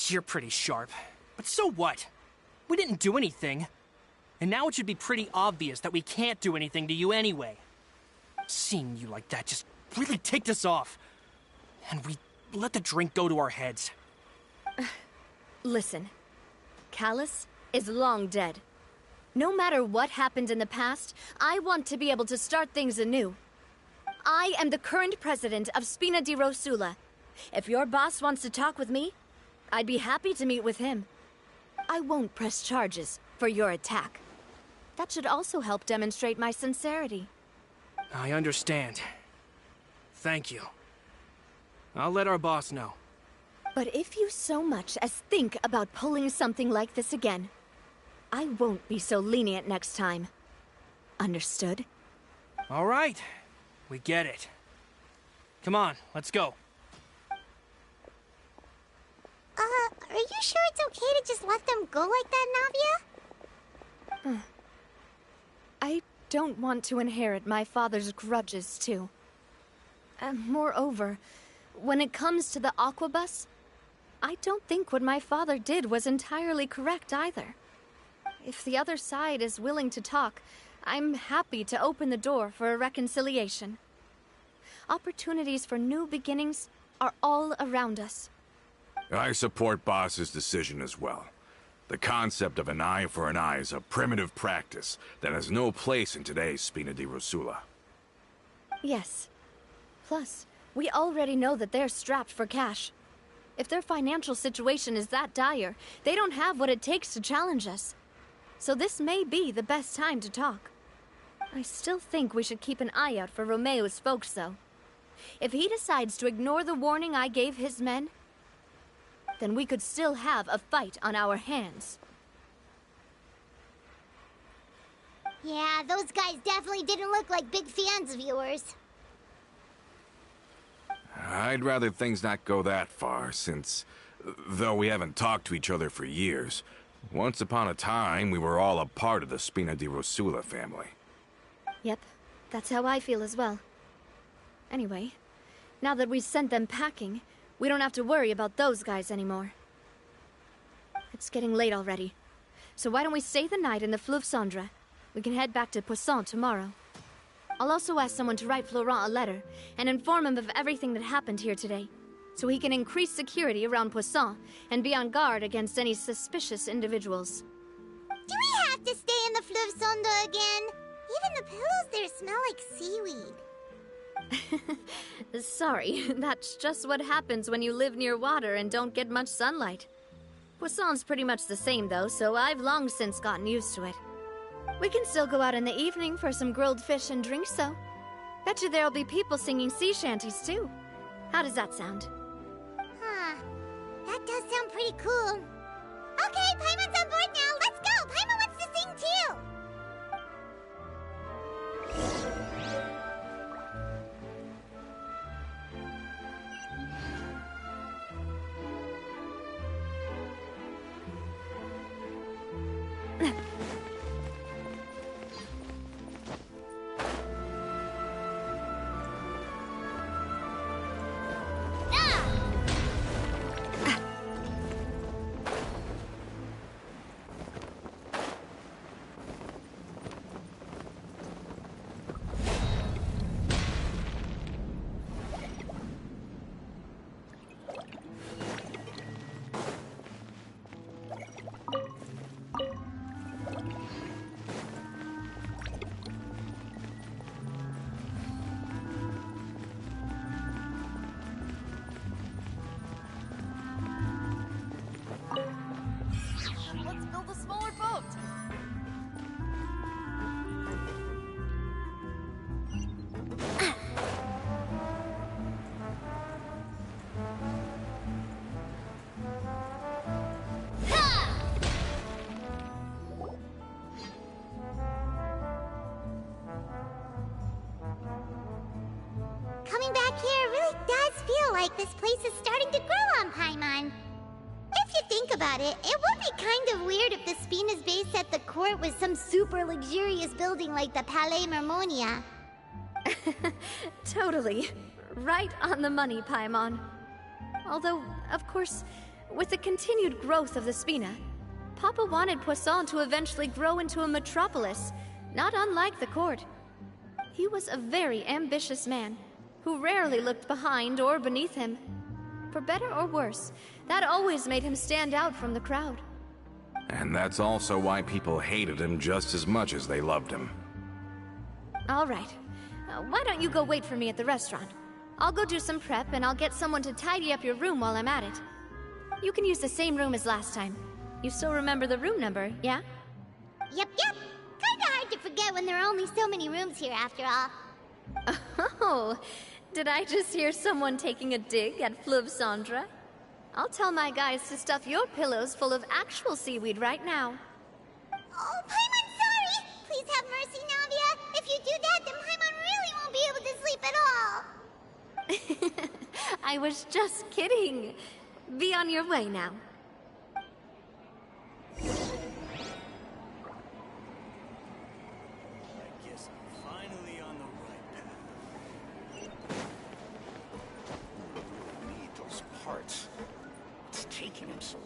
You're pretty sharp, but so what? We didn't do anything. And now it should be pretty obvious that we can't do anything to you anyway. Seeing you like that just really ticked us off. And we let the drink go to our heads. Listen, Callus is long dead. No matter what happened in the past, I want to be able to start things anew. I am the current president of Spina di Rosula. If your boss wants to talk with me, I'd be happy to meet with him. I won't press charges for your attack. That should also help demonstrate my sincerity. I understand. Thank you. I'll let our boss know. But if you so much as think about pulling something like this again, I won't be so lenient next time. Understood? All right. We get it. Come on, let's go. Are you sure it's okay to just let them go like that, Navia? I don't want to inherit my father's grudges, too. Moreover, when it comes to the Aquabus, I don't think what my father did was entirely correct either. If the other side is willing to talk, I'm happy to open the door for a reconciliation. Opportunities for new beginnings are all around us. I support Boss's decision as well. The concept of an eye for an eye is a primitive practice that has no place in today's Spina di Rosula. Yes. Plus, we already know that they're strapped for cash. If their financial situation is that dire, they don't have what it takes to challenge us. So this may be the best time to talk. I still think we should keep an eye out for Romeo's folks, though. If he decides to ignore the warning I gave his men, then we could still have a fight on our hands. Yeah, those guys definitely didn't look like big fans of yours. I'd rather things not go that far, since, though we haven't talked to each other for years, once upon a time we were all a part of the Spina di Rosula family. Yep, that's how I feel as well. Anyway, now that we've sent them packing, we don't have to worry about those guys anymore. It's getting late already, so why don't we stay the night in the Fleuve Cendre? We can head back to Poisson tomorrow. I'll also ask someone to write Florent a letter and inform him of everything that happened here today, so he can increase security around Poisson and be on guard against any suspicious individuals. Do we have to stay in the Fleuve Cendre again? Even the pillows there smell like seaweed. Sorry, that's just what happens when you live near water and don't get much sunlight. Poisson's pretty much the same though, so I've long since gotten used to it. We can still go out in the evening for some grilled fish and drinks though. Bet you there'll be people singing sea shanties too. How does that sound? Huh. That does sound pretty cool. Okay, Paimon's on board now. Let's go! Paimon wants to sing too! Let's build a smaller boat. Coming back here really does feel like this place is starting to grow on Paimon. If you think about it, it would be kind of weird if the Spina's base at the court was some super luxurious building like the Palais Mermonia. Totally. Right on the money, Paimon. Although, of course, with the continued growth of the Spina, Papa wanted Poisson to eventually grow into a metropolis, not unlike the court. He was a very ambitious man, who rarely looked behind or beneath him. For better or worse, that always made him stand out from the crowd. And that's also why people hated him just as much as they loved him. All right. Why don't you go wait for me at the restaurant? I'll go do some prep, and I'll get someone to tidy up your room while I'm at it. You can use the same room as last time. You still remember the room number, yeah? Yep. Kinda hard to forget when there are only so many rooms here after all. Oh, did I just hear someone taking a dig at Fleuve Cendre? I'll tell my guys to stuff your pillows full of actual seaweed right now. Oh, Paimon's sorry! Please have mercy, Navia! If you do that, then Paimon really won't be able to sleep at all! I was just kidding. Be on your way now. Finally on the right path. Need those parts. It's taking him so long.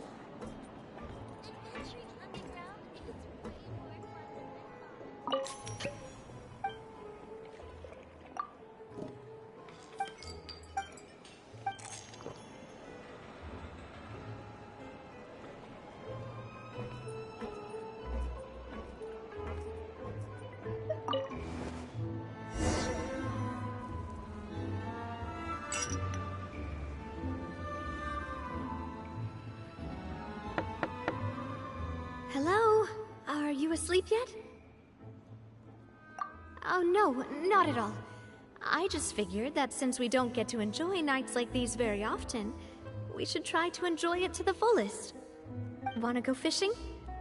Hello? Are you asleep yet? Oh no, not at all. I just figured that since we don't get to enjoy nights like these very often, we should try to enjoy it to the fullest. Wanna go fishing?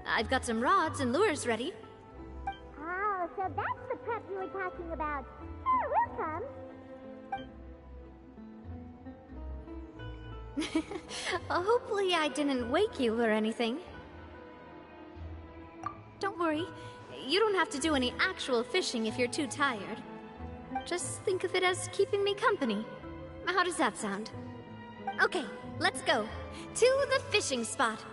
I've got some rods and lures ready. Oh, so that's the prep you were talking about. Sure, we'll come. Hopefully I didn't wake you or anything. Don't worry, you don't have to do any actual fishing if you're too tired. Just think of it as keeping me company. How does that sound? Okay, let's go. To the fishing spot.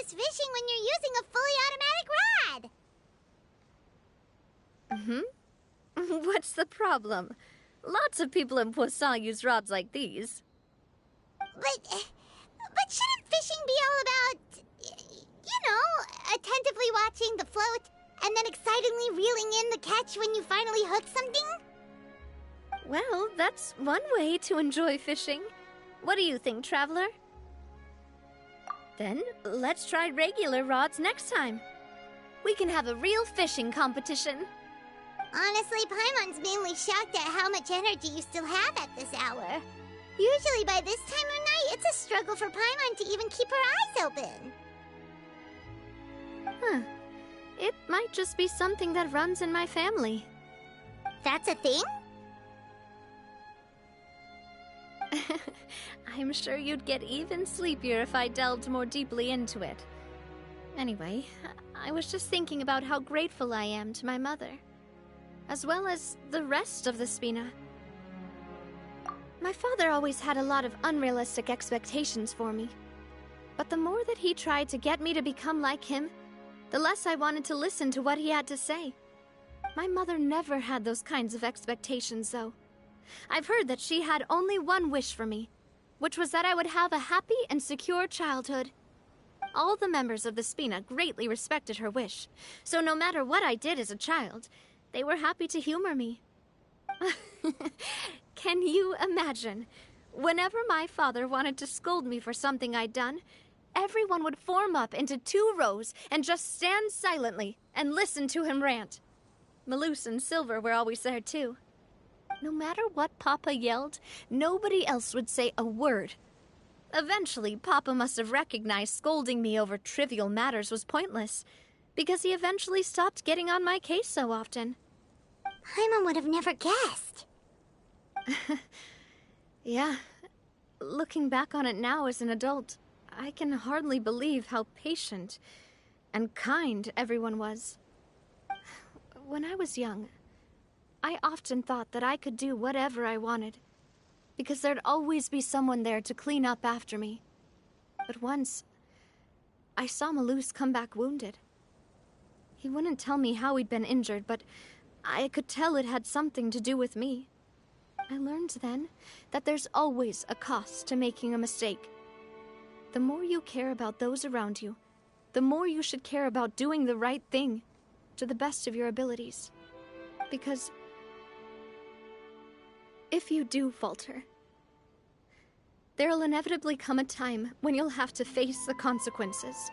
Fishing when you're using a fully automatic rod. What's the problem? Lots of people in Poisson use rods like these. But shouldn't fishing be all about, attentively watching the float and then excitedly reeling in the catch when you finally hook something? Well, that's one way to enjoy fishing. What do you think, Traveler? Then, let's try regular rods next time. We can have a real fishing competition. Honestly, Paimon's mainly shocked at how much energy you still have at this hour. Usually by this time of night, it's a struggle for Paimon to even keep her eyes open. It might just be something that runs in my family. That's a thing? I'm sure you'd get even sleepier if I delved more deeply into it. Anyway, I was just thinking about how grateful I am to my mother, as well as the rest of the Spina. My father always had a lot of unrealistic expectations for me, but the more that he tried to get me to become like him, the less I wanted to listen to what he had to say. My mother never had those kinds of expectations, though. I've heard that she had only one wish for me, which was that I would have a happy and secure childhood. All the members of the Spina greatly respected her wish, so no matter what I did as a child, they were happy to humor me. Can you imagine? Whenever my father wanted to scold me for something I'd done, everyone would form up into 2 rows and just stand silently and listen to him rant. Malus and Silver were always there too. No matter what Papa yelled, nobody else would say a word. Eventually, Papa must have recognized scolding me over trivial matters was pointless, because he eventually stopped getting on my case so often. Paimon would have never guessed. Yeah. Looking back on it now as an adult, I can hardly believe how patient and kind everyone was. When I was young, I often thought that I could do whatever I wanted, because there'd always be someone there to clean up after me. But once, I saw Malus come back wounded. He wouldn't tell me how he'd been injured, but I could tell it had something to do with me. I learned then that there's always a cost to making a mistake. The more you care about those around you, the more you should care about doing the right thing to the best of your abilities. Because if you do falter, there'll inevitably come a time when you'll have to face the consequences.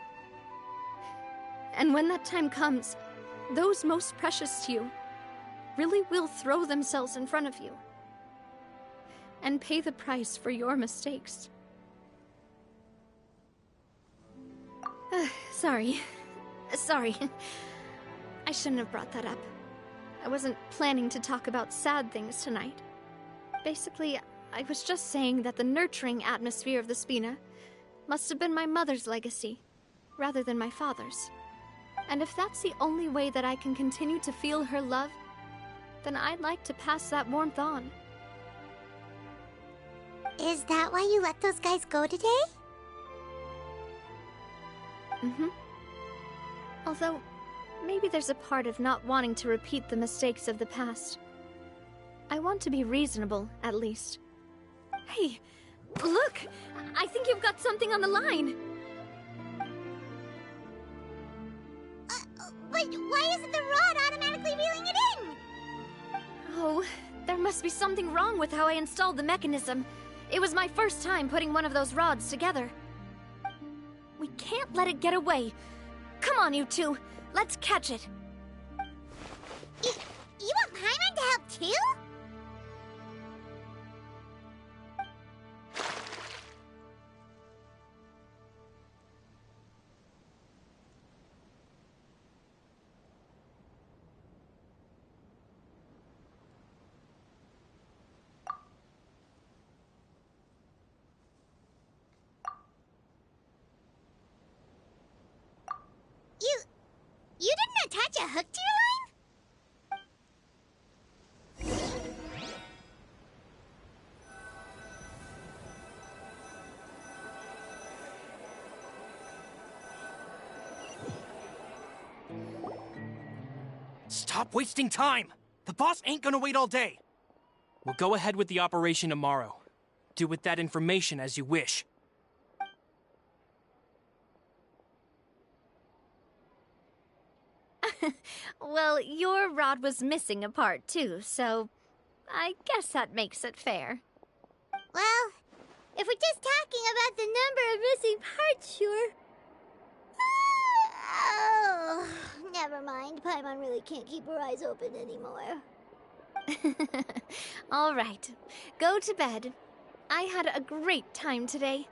And when that time comes, those most precious to you really will throw themselves in front of you and pay the price for your mistakes. Sorry. I shouldn't have brought that up. I wasn't planning to talk about sad things tonight. Basically, I was just saying that the nurturing atmosphere of the Spina must have been my mother's legacy, rather than my father's. And if that's the only way that I can continue to feel her love, then I'd like to pass that warmth on. Is that why you let those guys go today? Mm-hmm. Although, maybe there's a part of not wanting to repeat the mistakes of the past. I want to be reasonable, at least. Hey, look! I think you've got something on the line! But why isn't the rod automatically reeling it in? Oh, there must be something wrong with how I installed the mechanism. It was my first time putting one of those rods together. We can't let it get away. Come on, you two. Let's catch it. You want Paimon to help too? You didn't attach a hook to your line? Stop wasting time! The boss ain't gonna wait all day. We'll go ahead with the operation tomorrow. Do with that information as you wish. Well, your rod was missing a part too, so I guess that makes it fair. Well, if we're just talking about the number of missing parts, sure. Oh, never mind. Paimon really can't keep her eyes open anymore. All right, go to bed. I had a great time today.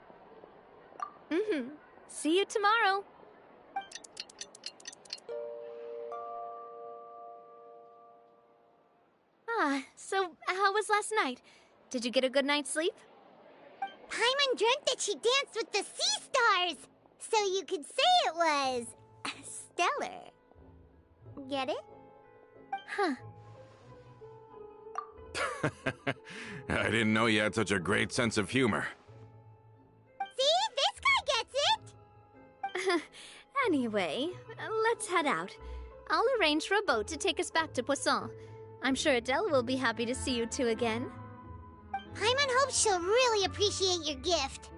See you tomorrow. So how was last night? Did you get a good night's sleep? Paimon dreamt that she danced with the sea stars, so you could say it was stellar. Get it? Huh. I didn't know you had such a great sense of humor. See? This guy gets it! Anyway, let's head out. I'll arrange for a boat to take us back to Poisson. I'm sure Adele will be happy to see you two again. Paimon hopes she'll really appreciate your gift.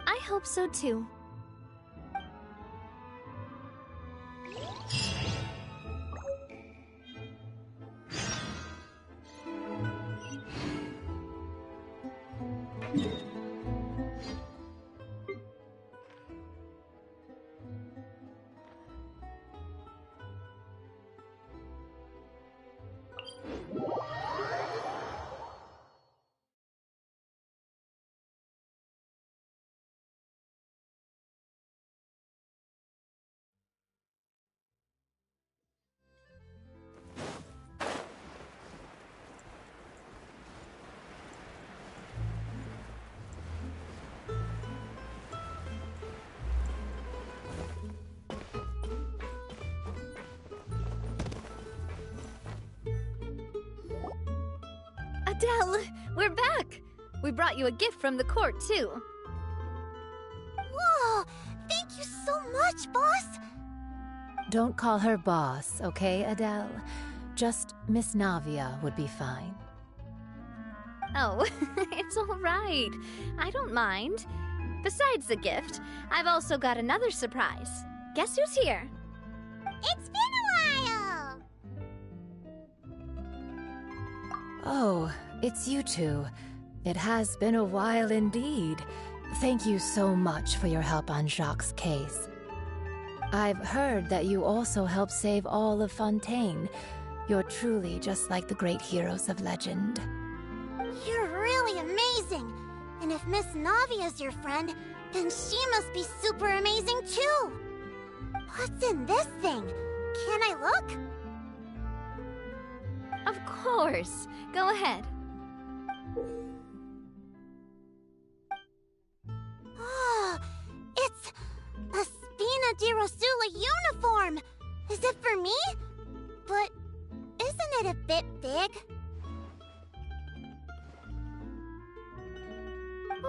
I hope so too. Adele, we're back! We brought you a gift from the court, too. Whoa! Thank you so much, boss! Don't call her boss, okay, Adele? Just Miss Navia would be fine. Oh, it's all right. I don't mind. Besides the gift, I've also got another surprise. Guess who's here? It's been a while! Oh, it's you two. It has been a while indeed. Thank you so much for your help on Jacques' case. I've heard that you also helped save all of Fontaine. You're truly just like the great heroes of legend. You're really amazing! And if Miss Navia's your friend, then she must be super amazing too! What's in this thing? Can I look? Of course. Go ahead. Oh, it's a Spina di Rosula uniform! Is it for me? But isn't it a bit big?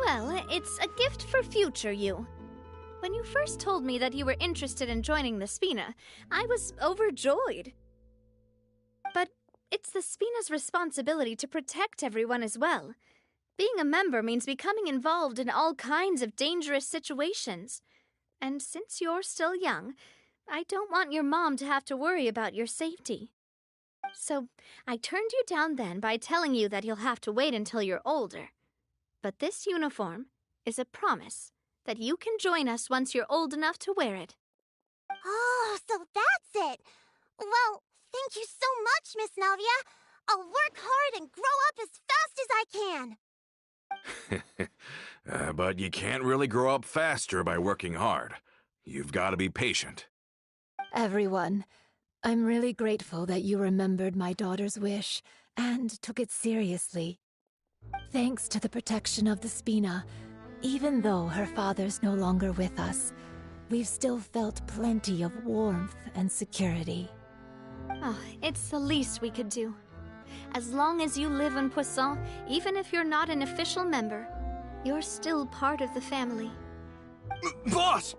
Well, it's a gift for future you. When you first told me that you were interested in joining the Spina, I was overjoyed. But it's the Spina's responsibility to protect everyone as well. Being a member means becoming involved in all kinds of dangerous situations. And since you're still young, I don't want your mom to have to worry about your safety. So I turned you down then by telling you that you'll have to wait until you're older. But this uniform is a promise that you can join us once you're old enough to wear it. Oh, so that's it! Well, thank you so much, Miss Navia! I'll work hard and grow up as fast as I can! But you can't really grow up faster by working hard. You've got to be patient. Everyone, I'm really grateful that you remembered my daughter's wish and took it seriously. Thanks to the protection of the Spina, even though her father's no longer with us, we've still felt plenty of warmth and security. Oh, it's the least we could do. As long as you live in Poisson, even if you're not an official member, you're still part of the family. Boss!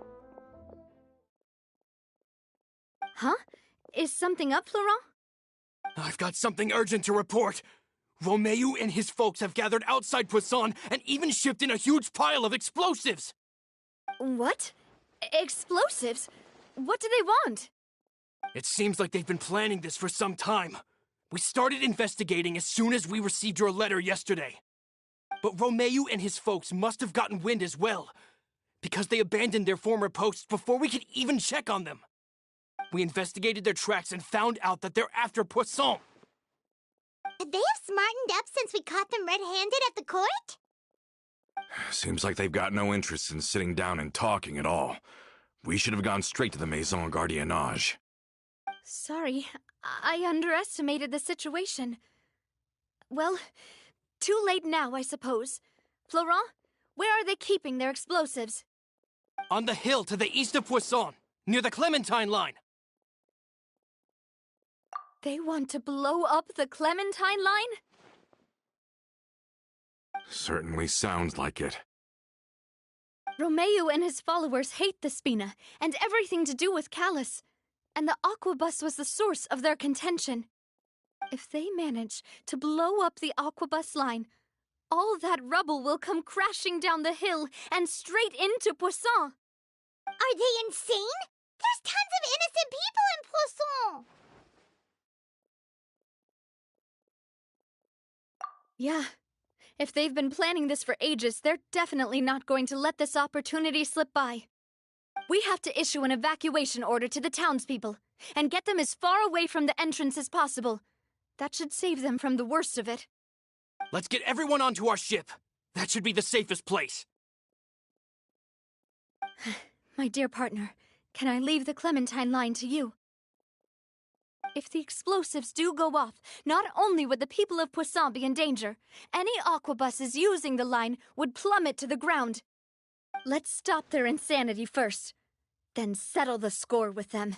Huh? Is something up, Florent? I've got something urgent to report. Romeu and his folks have gathered outside Poisson and even shipped in a huge pile of explosives! What? Explosives? What do they want? It seems like they've been planning this for some time. We started investigating as soon as we received your letter yesterday. But Romeu and his folks must have gotten wind as well, because they abandoned their former posts before we could even check on them. We investigated their tracks and found out that they're after Poisson. Could they have smartened up since we caught them red-handed at the court? Seems like they've got no interest in sitting down and talking at all. We should have gone straight to the Maison Gardiennage. Sorry, I underestimated the situation. Well, too late now, I suppose. Florent, where are they keeping their explosives? On the hill to the east of Poisson, near the Clementine line. They want to blow up the Clementine line? Certainly sounds like it. Romeu and his followers hate the Spina and everything to do with Callus. And the Aquabus was the source of their contention. If they manage to blow up the Aquabus line, all that rubble will come crashing down the hill and straight into Poisson. Are they insane? There's tons of innocent people in Poisson! Yeah. If they've been planning this for ages, they're definitely not going to let this opportunity slip by. We have to issue an evacuation order to the townspeople and get them as far away from the entrance as possible. That should save them from the worst of it. Let's get everyone onto our ship. That should be the safest place. My dear partner, can I leave the Clementine line to you? If the explosives do go off, not only would the people of Poisson be in danger, any aquabuses using the line would plummet to the ground. Let's stop their insanity first, then settle the score with them.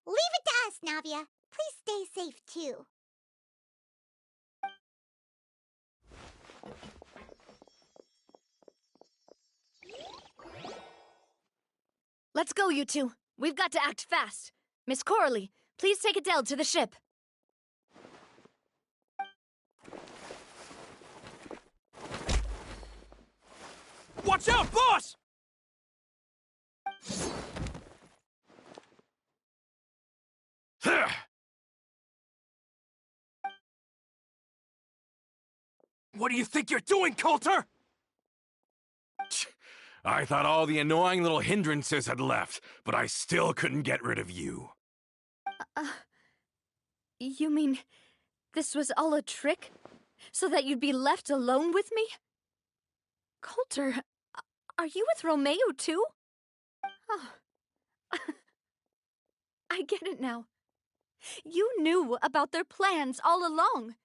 Leave it to us, Navia. Please stay safe, too. Let's go, you two. We've got to act fast. Miss Coralie, please take Adele to the ship. Watch out, boss! What do you think you're doing, Coulter? I thought all the annoying little hindrances had left, but I still couldn't get rid of you. You mean this was all a trick? So that you'd be left alone with me? Coulter, are you with Romeo too? Oh. I get it now. You knew about their plans all along.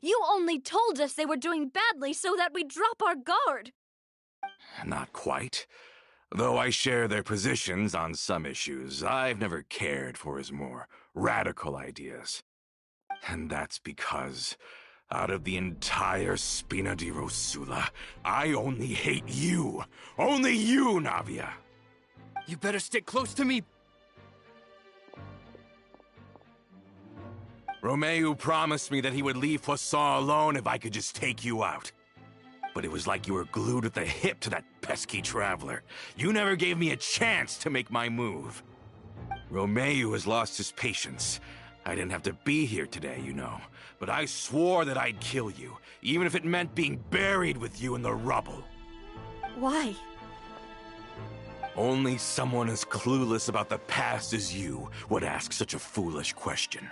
You only told us they were doing badly so that we'd drop our guard. Not quite. Though I share their positions on some issues, I've never cared for his more radical ideas. And that's because, out of the entire Spina di Rosula, I only hate you. Only you, Navia. You better stick close to me. Romeo promised me that he would leave Poisson alone if I could just take you out. But it was like you were glued at the hip to that pesky traveler. You never gave me a chance to make my move. Romeo has lost his patience. I didn't have to be here today, you know. But I swore that I'd kill you, even if it meant being buried with you in the rubble. Why? Only someone as clueless about the past as you would ask such a foolish question.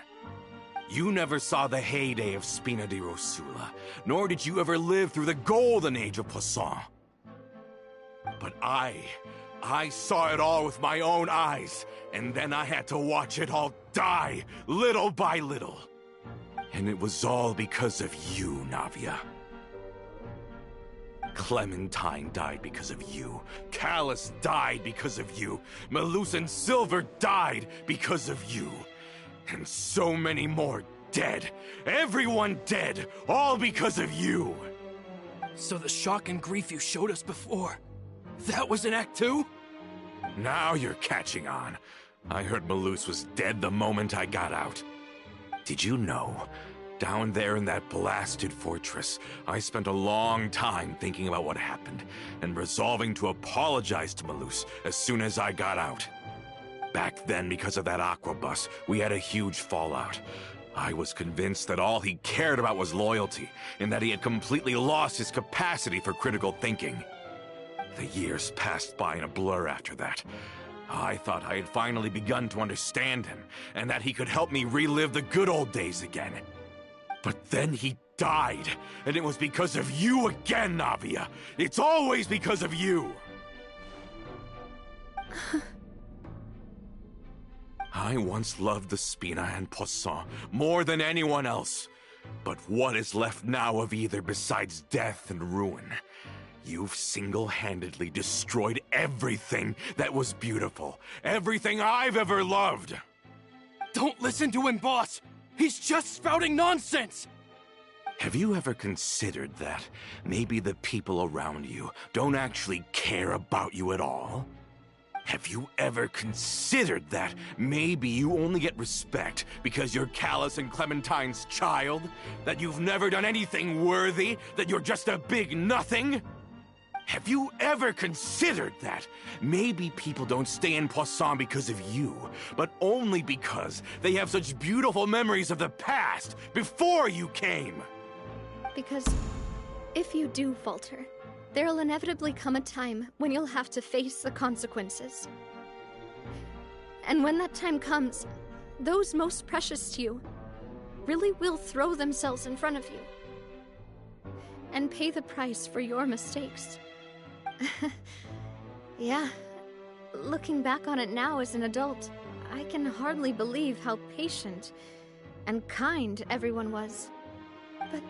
You never saw the heyday of Spina di Rosula, nor did you ever live through the golden age of Poisson. But I saw it all with my own eyes, and then I had to watch it all die, little by little. And it was all because of you, Navia. Clementine died because of you. Callus died because of you. Melus and Silver died because of you. And so many more dead. Everyone dead, all because of you. So the shock and grief you showed us before, that was in Act 2? Now you're catching on. I heard Melus was dead the moment I got out. Did you know? Down there in that blasted fortress, I spent a long time thinking about what happened, and resolving to apologize to Melus as soon as I got out. Back then, because of that aquabus, we had a huge fallout. I was convinced that all he cared about was loyalty, and that he had completely lost his capacity for critical thinking. The years passed by in a blur after that. I thought I had finally begun to understand him, and that he could help me relive the good old days again. But then he died, and it was because of you again, Navia! It's always because of you! I once loved the Spina and Poisson more than anyone else. But what is left now of either besides death and ruin? You've single-handedly destroyed everything that was beautiful. Everything I've ever loved. Don't listen to him, boss! He's just spouting nonsense! Have you ever considered that maybe the people around you don't actually care about you at all? Have you ever considered that maybe you only get respect because you're Callus and Clementine's child? That you've never done anything worthy? That you're just a big nothing? Have you ever considered that maybe people don't stay in Poisson because of you, but only because they have such beautiful memories of the past before you came? Because if you do falter, there'll inevitably come a time when you'll have to face the consequences. And when that time comes, those most precious to you really will throw themselves in front of you and pay the price for your mistakes. Yeah, looking back on it now as an adult, I can hardly believe how patient and kind everyone was. But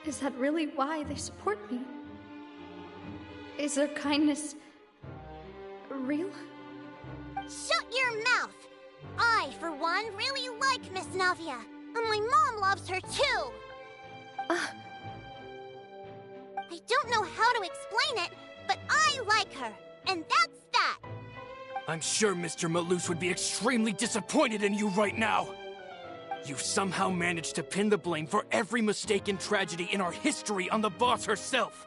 is that really why they support me? Is their kindness real? Shut your mouth! I, for one, really like Miss Navia, and my mom loves her too! I don't know how to explain it, but I like her, and that's that! I'm sure Mr. Malus would be extremely disappointed in you right now. You've somehow managed to pin the blame for every mistake and tragedy in our history on the boss herself.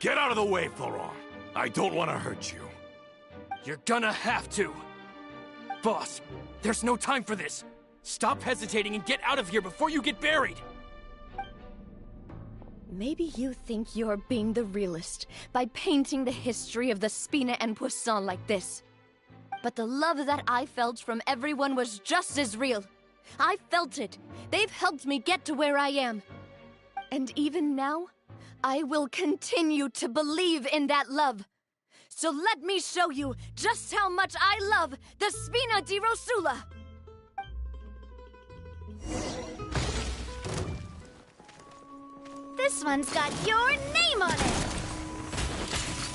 Get out of the way, Florent. I don't want to hurt you. You're gonna have to. Boss, there's no time for this. Stop hesitating and get out of here before you get buried. Maybe you think you're being the realist by painting the history of the Spina and Poisson like this. But the love that I felt from everyone was just as real. I felt it. They've helped me get to where I am. And even now, I will continue to believe in that love. So let me show you just how much I love the Spina di Rosula. This one's got your name on it!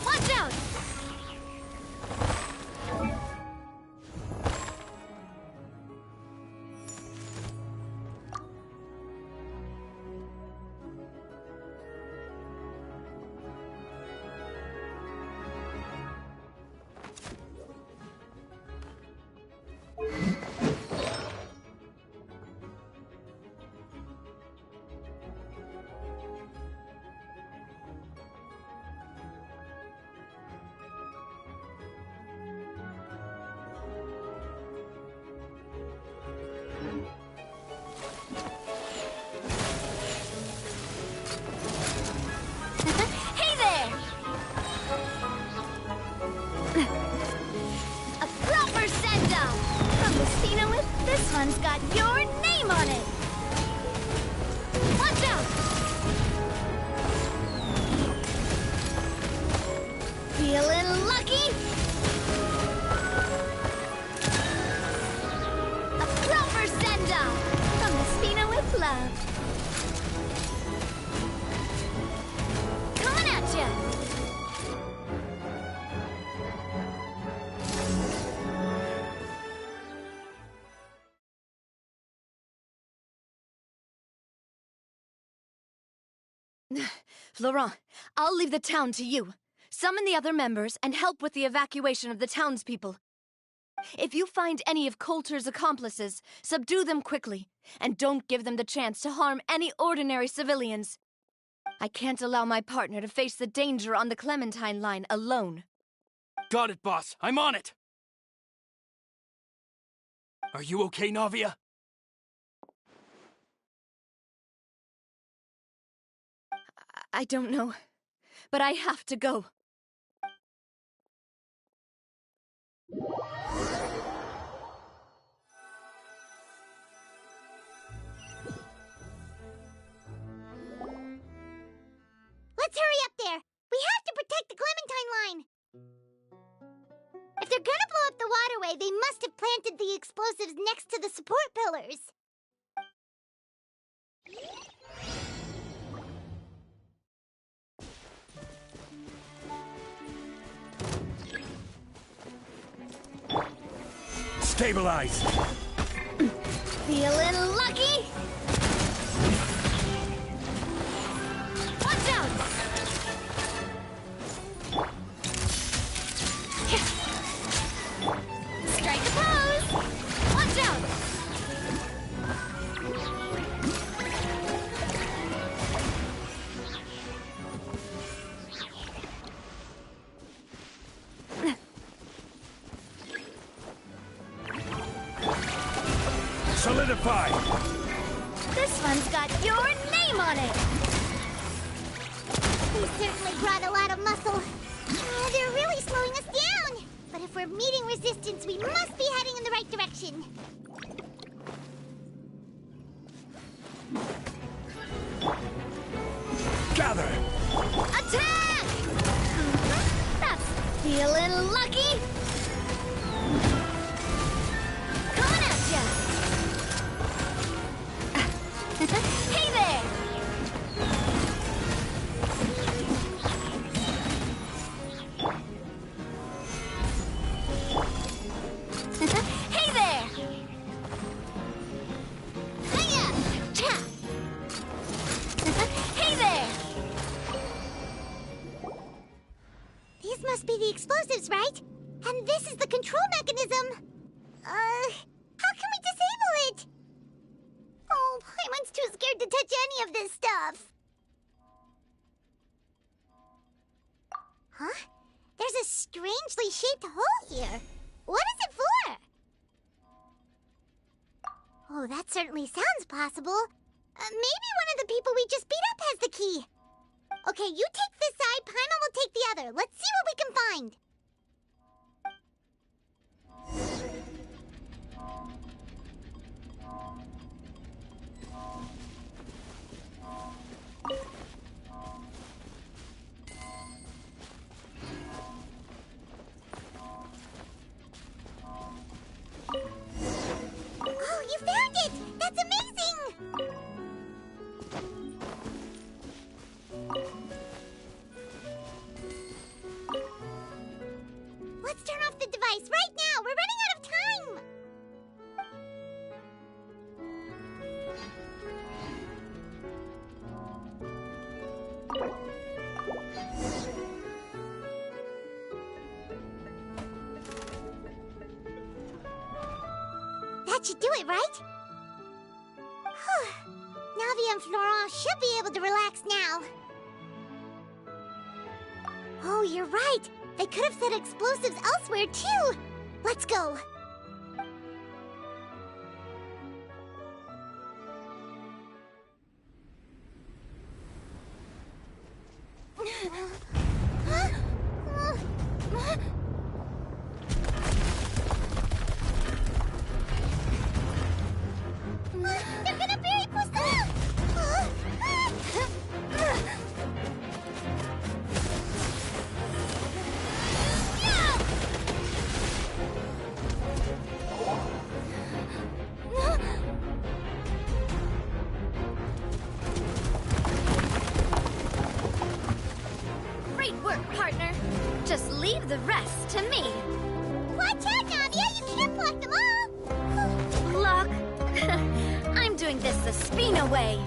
Watch out! This one's got your name on it! Watch out! Feeling lucky? A proper send-off from the Spina with love. Coming at ya! Florent, I'll leave the town to you. Summon the other members and help with the evacuation of the townspeople. If you find any of Coulter's accomplices, subdue them quickly, and don't give them the chance to harm any ordinary civilians. I can't allow my partner to face the danger on the Clementine line alone. Got it, boss. I'm on it. Are you okay, Navia? I don't know, but I have to go. Let's hurry up there! We have to protect the Clementine line! If they're gonna blow up the waterway, they must have planted the explosives next to the support pillars! Stabilize! Feeling lucky? Watch out! Fortify! This one's got your name on it! They certainly brought a lot of muscle. They're really slowing us down. But if we're meeting resistance, we must be heading in the right direction. Gather! Attack! That's feeling lucky! Coming at ya! Hey there! Hey there! Hiya! Cha! Hey there! These must be the explosives, right? And this is the control mechanism. How can we disable it? Oh, Paimon's too scared to touch any of this stuff. Huh? There's a strangely shaped hole here. What is it for? Oh, that certainly sounds possible. Maybe one of the people we just beat up has the key. Okay, you take this side, Paimon will take the other. Let's see what we can find. Oh, you found it! That's amazing! Let's turn off the device right now! We're running out of time! That should do it, right? Whew. Navia and Florent should be able to relax now. Oh, you're right. They could have set explosives elsewhere, too. Let's go. They're gonna bury Poisson! Great work, partner. Just leave the rest to me. Watch out, Navia! You can't block them all! Block. I'm doing this the Spina way.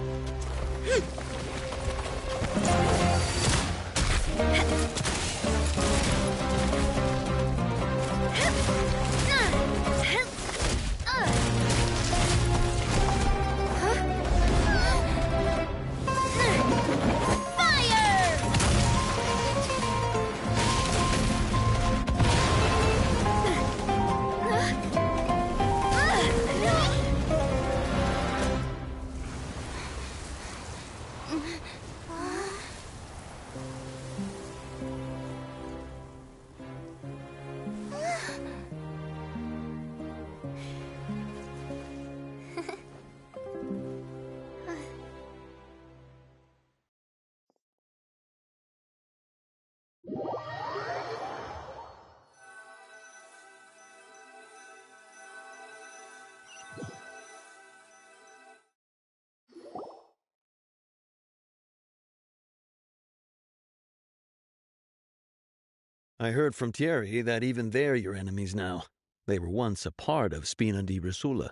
I heard from Thierry that even they're your enemies now. They were once a part of Spina di Rosula.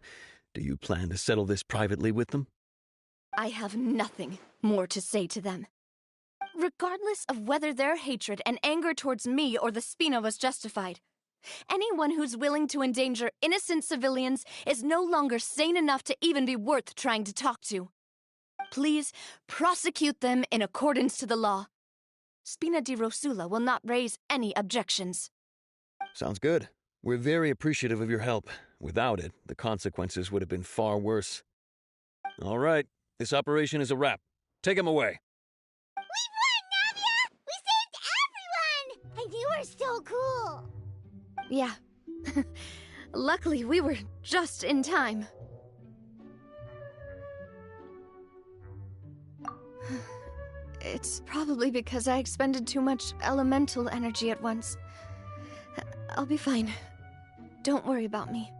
Do you plan to settle this privately with them? I have nothing more to say to them. Regardless of whether their hatred and anger towards me or the Spina was justified, anyone who's willing to endanger innocent civilians is no longer sane enough to even be worth trying to talk to. Please prosecute them in accordance to the law. Spina di Rosula will not raise any objections. Sounds good. We're very appreciative of your help. Without it, the consequences would have been far worse. All right, this operation is a wrap. Take him away. We won, Navia! We saved everyone! And you were so cool! Yeah. Luckily, we were just in time. It's probably because I expended too much elemental energy at once. I'll be fine. Don't worry about me.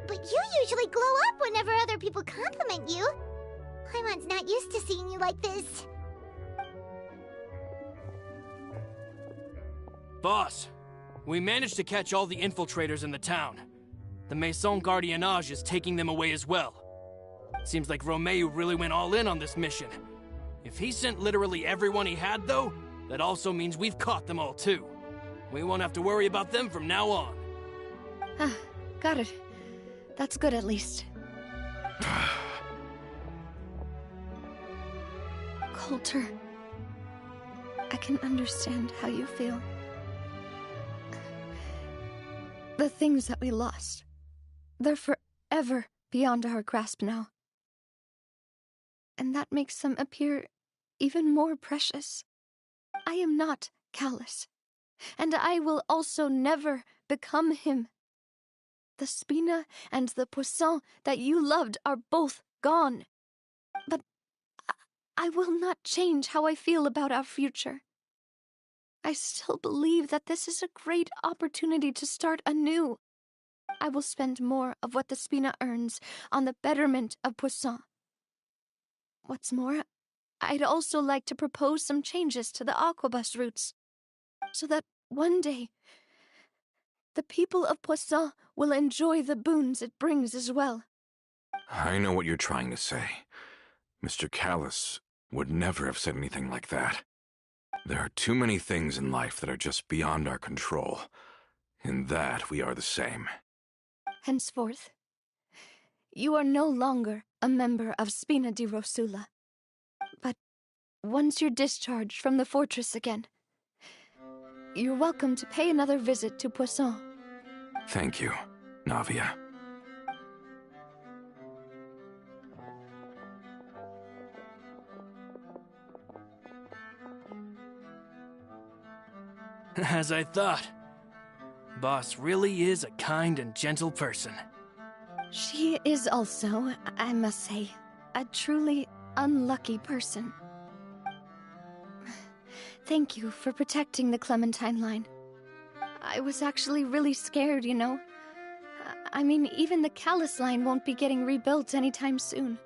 But you usually glow up whenever other people compliment you. Paimon's not used to seeing you like this. Boss, we managed to catch all the infiltrators in the town. The Maison Gardiennage is taking them away as well. Seems like Romeo really went all in on this mission. If he sent literally everyone he had, though, that also means we've caught them all, too. We won't have to worry about them from now on. Got it. That's good, at least. Coulter, I can understand how you feel. The things that we lost, they're forever beyond our grasp now. And that makes them appear even more precious. I am not callous, and I will also never become him. The Spina and the Poisson that you loved are both gone. But I will not change how I feel about our future. I still believe that this is a great opportunity to start anew. I will spend more of what the Spina earns on the betterment of Poisson. What's more, I'd also like to propose some changes to the Aquabus routes, so that one day, the people of Poisson will enjoy the boons it brings as well. I know what you're trying to say. Mr. Callus would never have said anything like that. There are too many things in life that are just beyond our control. In that, we are the same. Henceforth, you are no longer a member of Spina di Rosula. But once you're discharged from the fortress again, you're welcome to pay another visit to Poisson. Thank you, Navia. As I thought. Boss really is a kind and gentle person. She is also, I must say, a truly unlucky person. Thank you for protecting the Clementine line. I was actually really scared, you know. I mean, even the Callus line won't be getting rebuilt anytime soon.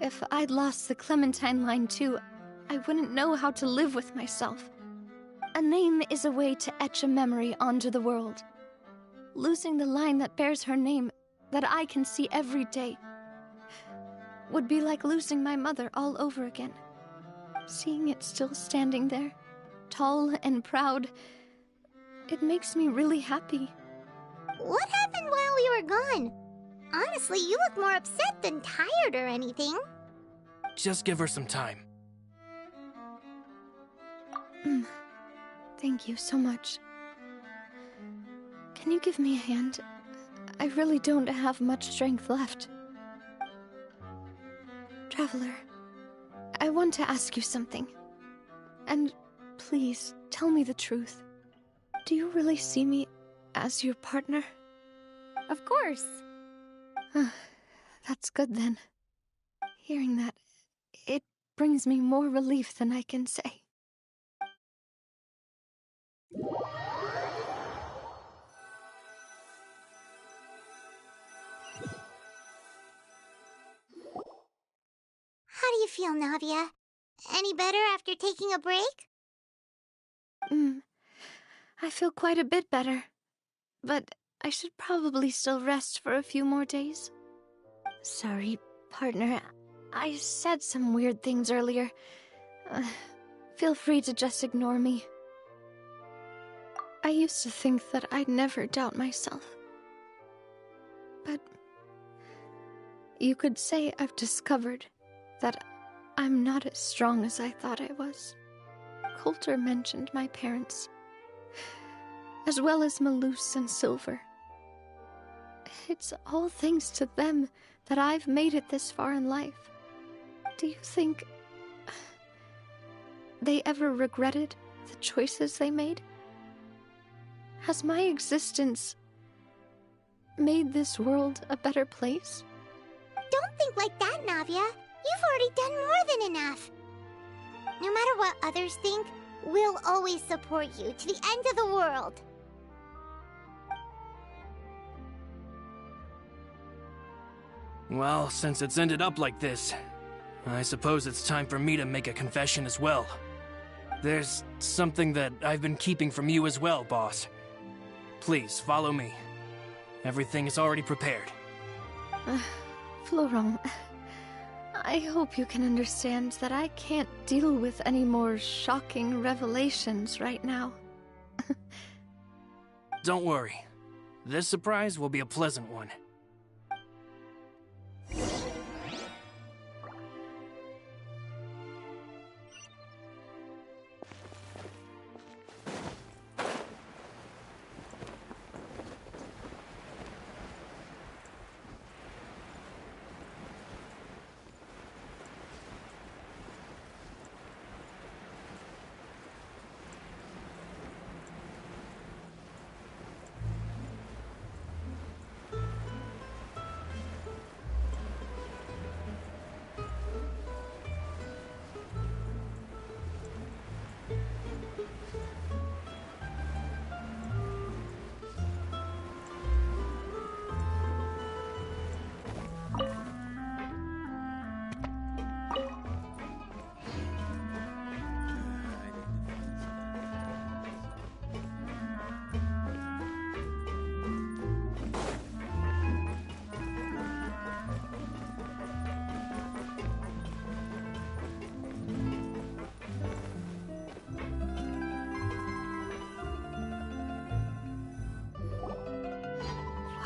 If I'd lost the Clementine line too, I wouldn't know how to live with myself. A name is a way to etch a memory onto the world. Losing the line that bears her name, that I can see every day, would be like losing my mother all over again. Seeing it still standing there, tall and proud, it makes me really happy. What happened while we were gone? Honestly, you look more upset than tired or anything. Just give her some time. Thank you so much. Can you give me a hand? I really don't have much strength left. Traveler, I want to ask you something. And please, tell me the truth. Do you really see me as your partner? Of course. That's good then. Hearing that, it brings me more relief than I can say. How do you feel, Navia? Any better after taking a break? I feel quite a bit better. But I should probably still rest for a few more days. Sorry, partner. I said some weird things earlier. Feel free to just ignore me. I used to think that I'd never doubt myself. But you could say I've discovered that I'm not as strong as I thought I was. Coulter mentioned my parents, as well as Malus and Silver. It's all thanks to them that I've made it this far in life. Do you think they ever regretted the choices they made? Has my existence made this world a better place? Don't think like that, Navia. You've already done more than enough. No matter what others think, we'll always support you to the end of the world. Well, since it's ended up like this, I suppose it's time for me to make a confession as well. There's something that I've been keeping from you as well, boss. Please, follow me. Everything is already prepared. Florent, I hope you can understand that I can't deal with any more shocking revelations right now. Don't worry. This surprise will be a pleasant one.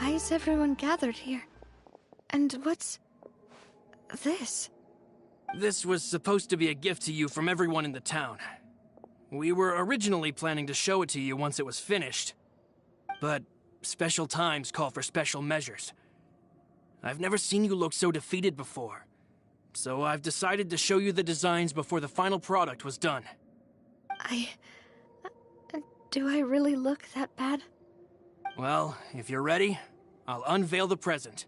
Why is everyone gathered here? And what's this? This was supposed to be a gift to you from everyone in the town. We were originally planning to show it to you once it was finished. But special times call for special measures. I've never seen you look so defeated before. So I've decided to show you the designs before the final product was done. Do I really look that bad? Well, if you're ready, I'll unveil the present.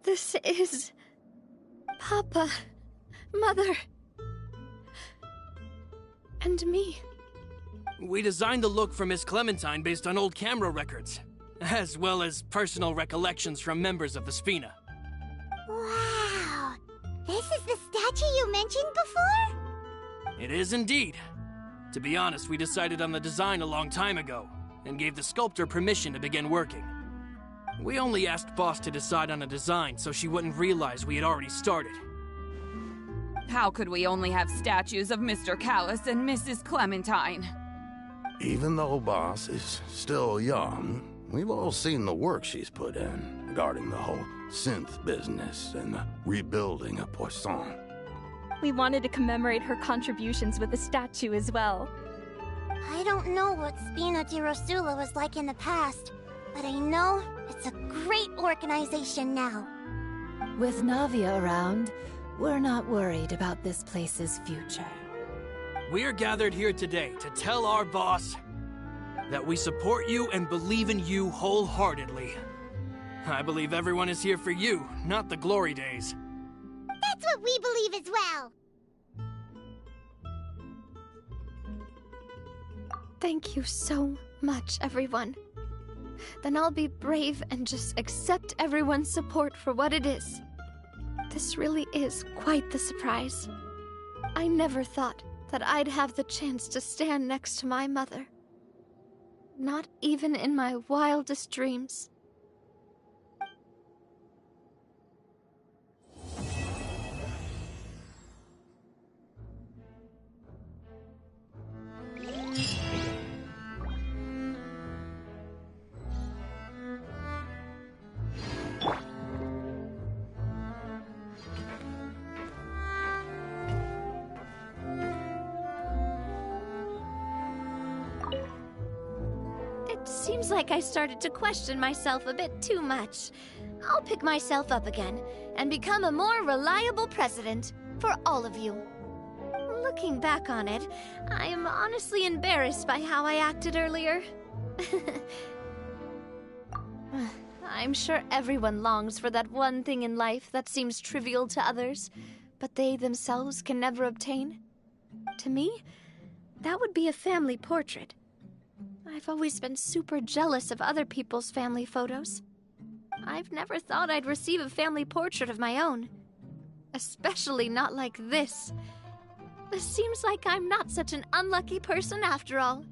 This is... Papa, Mother, and me. We designed the look for Miss Clementine based on old camera records, as well as personal recollections from members of the Spina. Wow! This is the statue you mentioned before? It is indeed. To be honest, we decided on the design a long time ago, and gave the sculptor permission to begin working. We only asked Boss to decide on a design so she wouldn't realize we had already started. How could we only have statues of Mr. Callis and Mrs. Clementine? Even though Boss is still young, we've all seen the work she's put in regarding the whole synth business and the rebuilding of Poisson. We wanted to commemorate her contributions with a statue as well. I don't know what Spina di Rosula was like in the past, but I know it's a great organization now. With Navia around, we're not worried about this place's future. We are gathered here today to tell our boss that we support you and believe in you wholeheartedly. I believe everyone is here for you, not the glory days. That's what we believe as well. Thank you so much, everyone. Then I'll be brave and just accept everyone's support for what it is. This really is quite the surprise. I never thought that I'd have the chance to stand next to my mother. Not even in my wildest dreams. Seems like I started to question myself a bit too much. I'll pick myself up again and become a more reliable president for all of you. Looking back on it, I am honestly embarrassed by how I acted earlier. I'm sure everyone longs for that one thing in life that seems trivial to others, but they themselves can never obtain. To me, that would be a family portrait. I've always been super jealous of other people's family photos. I've never thought I'd receive a family portrait of my own. Especially not like this. It seems like I'm not such an unlucky person after all.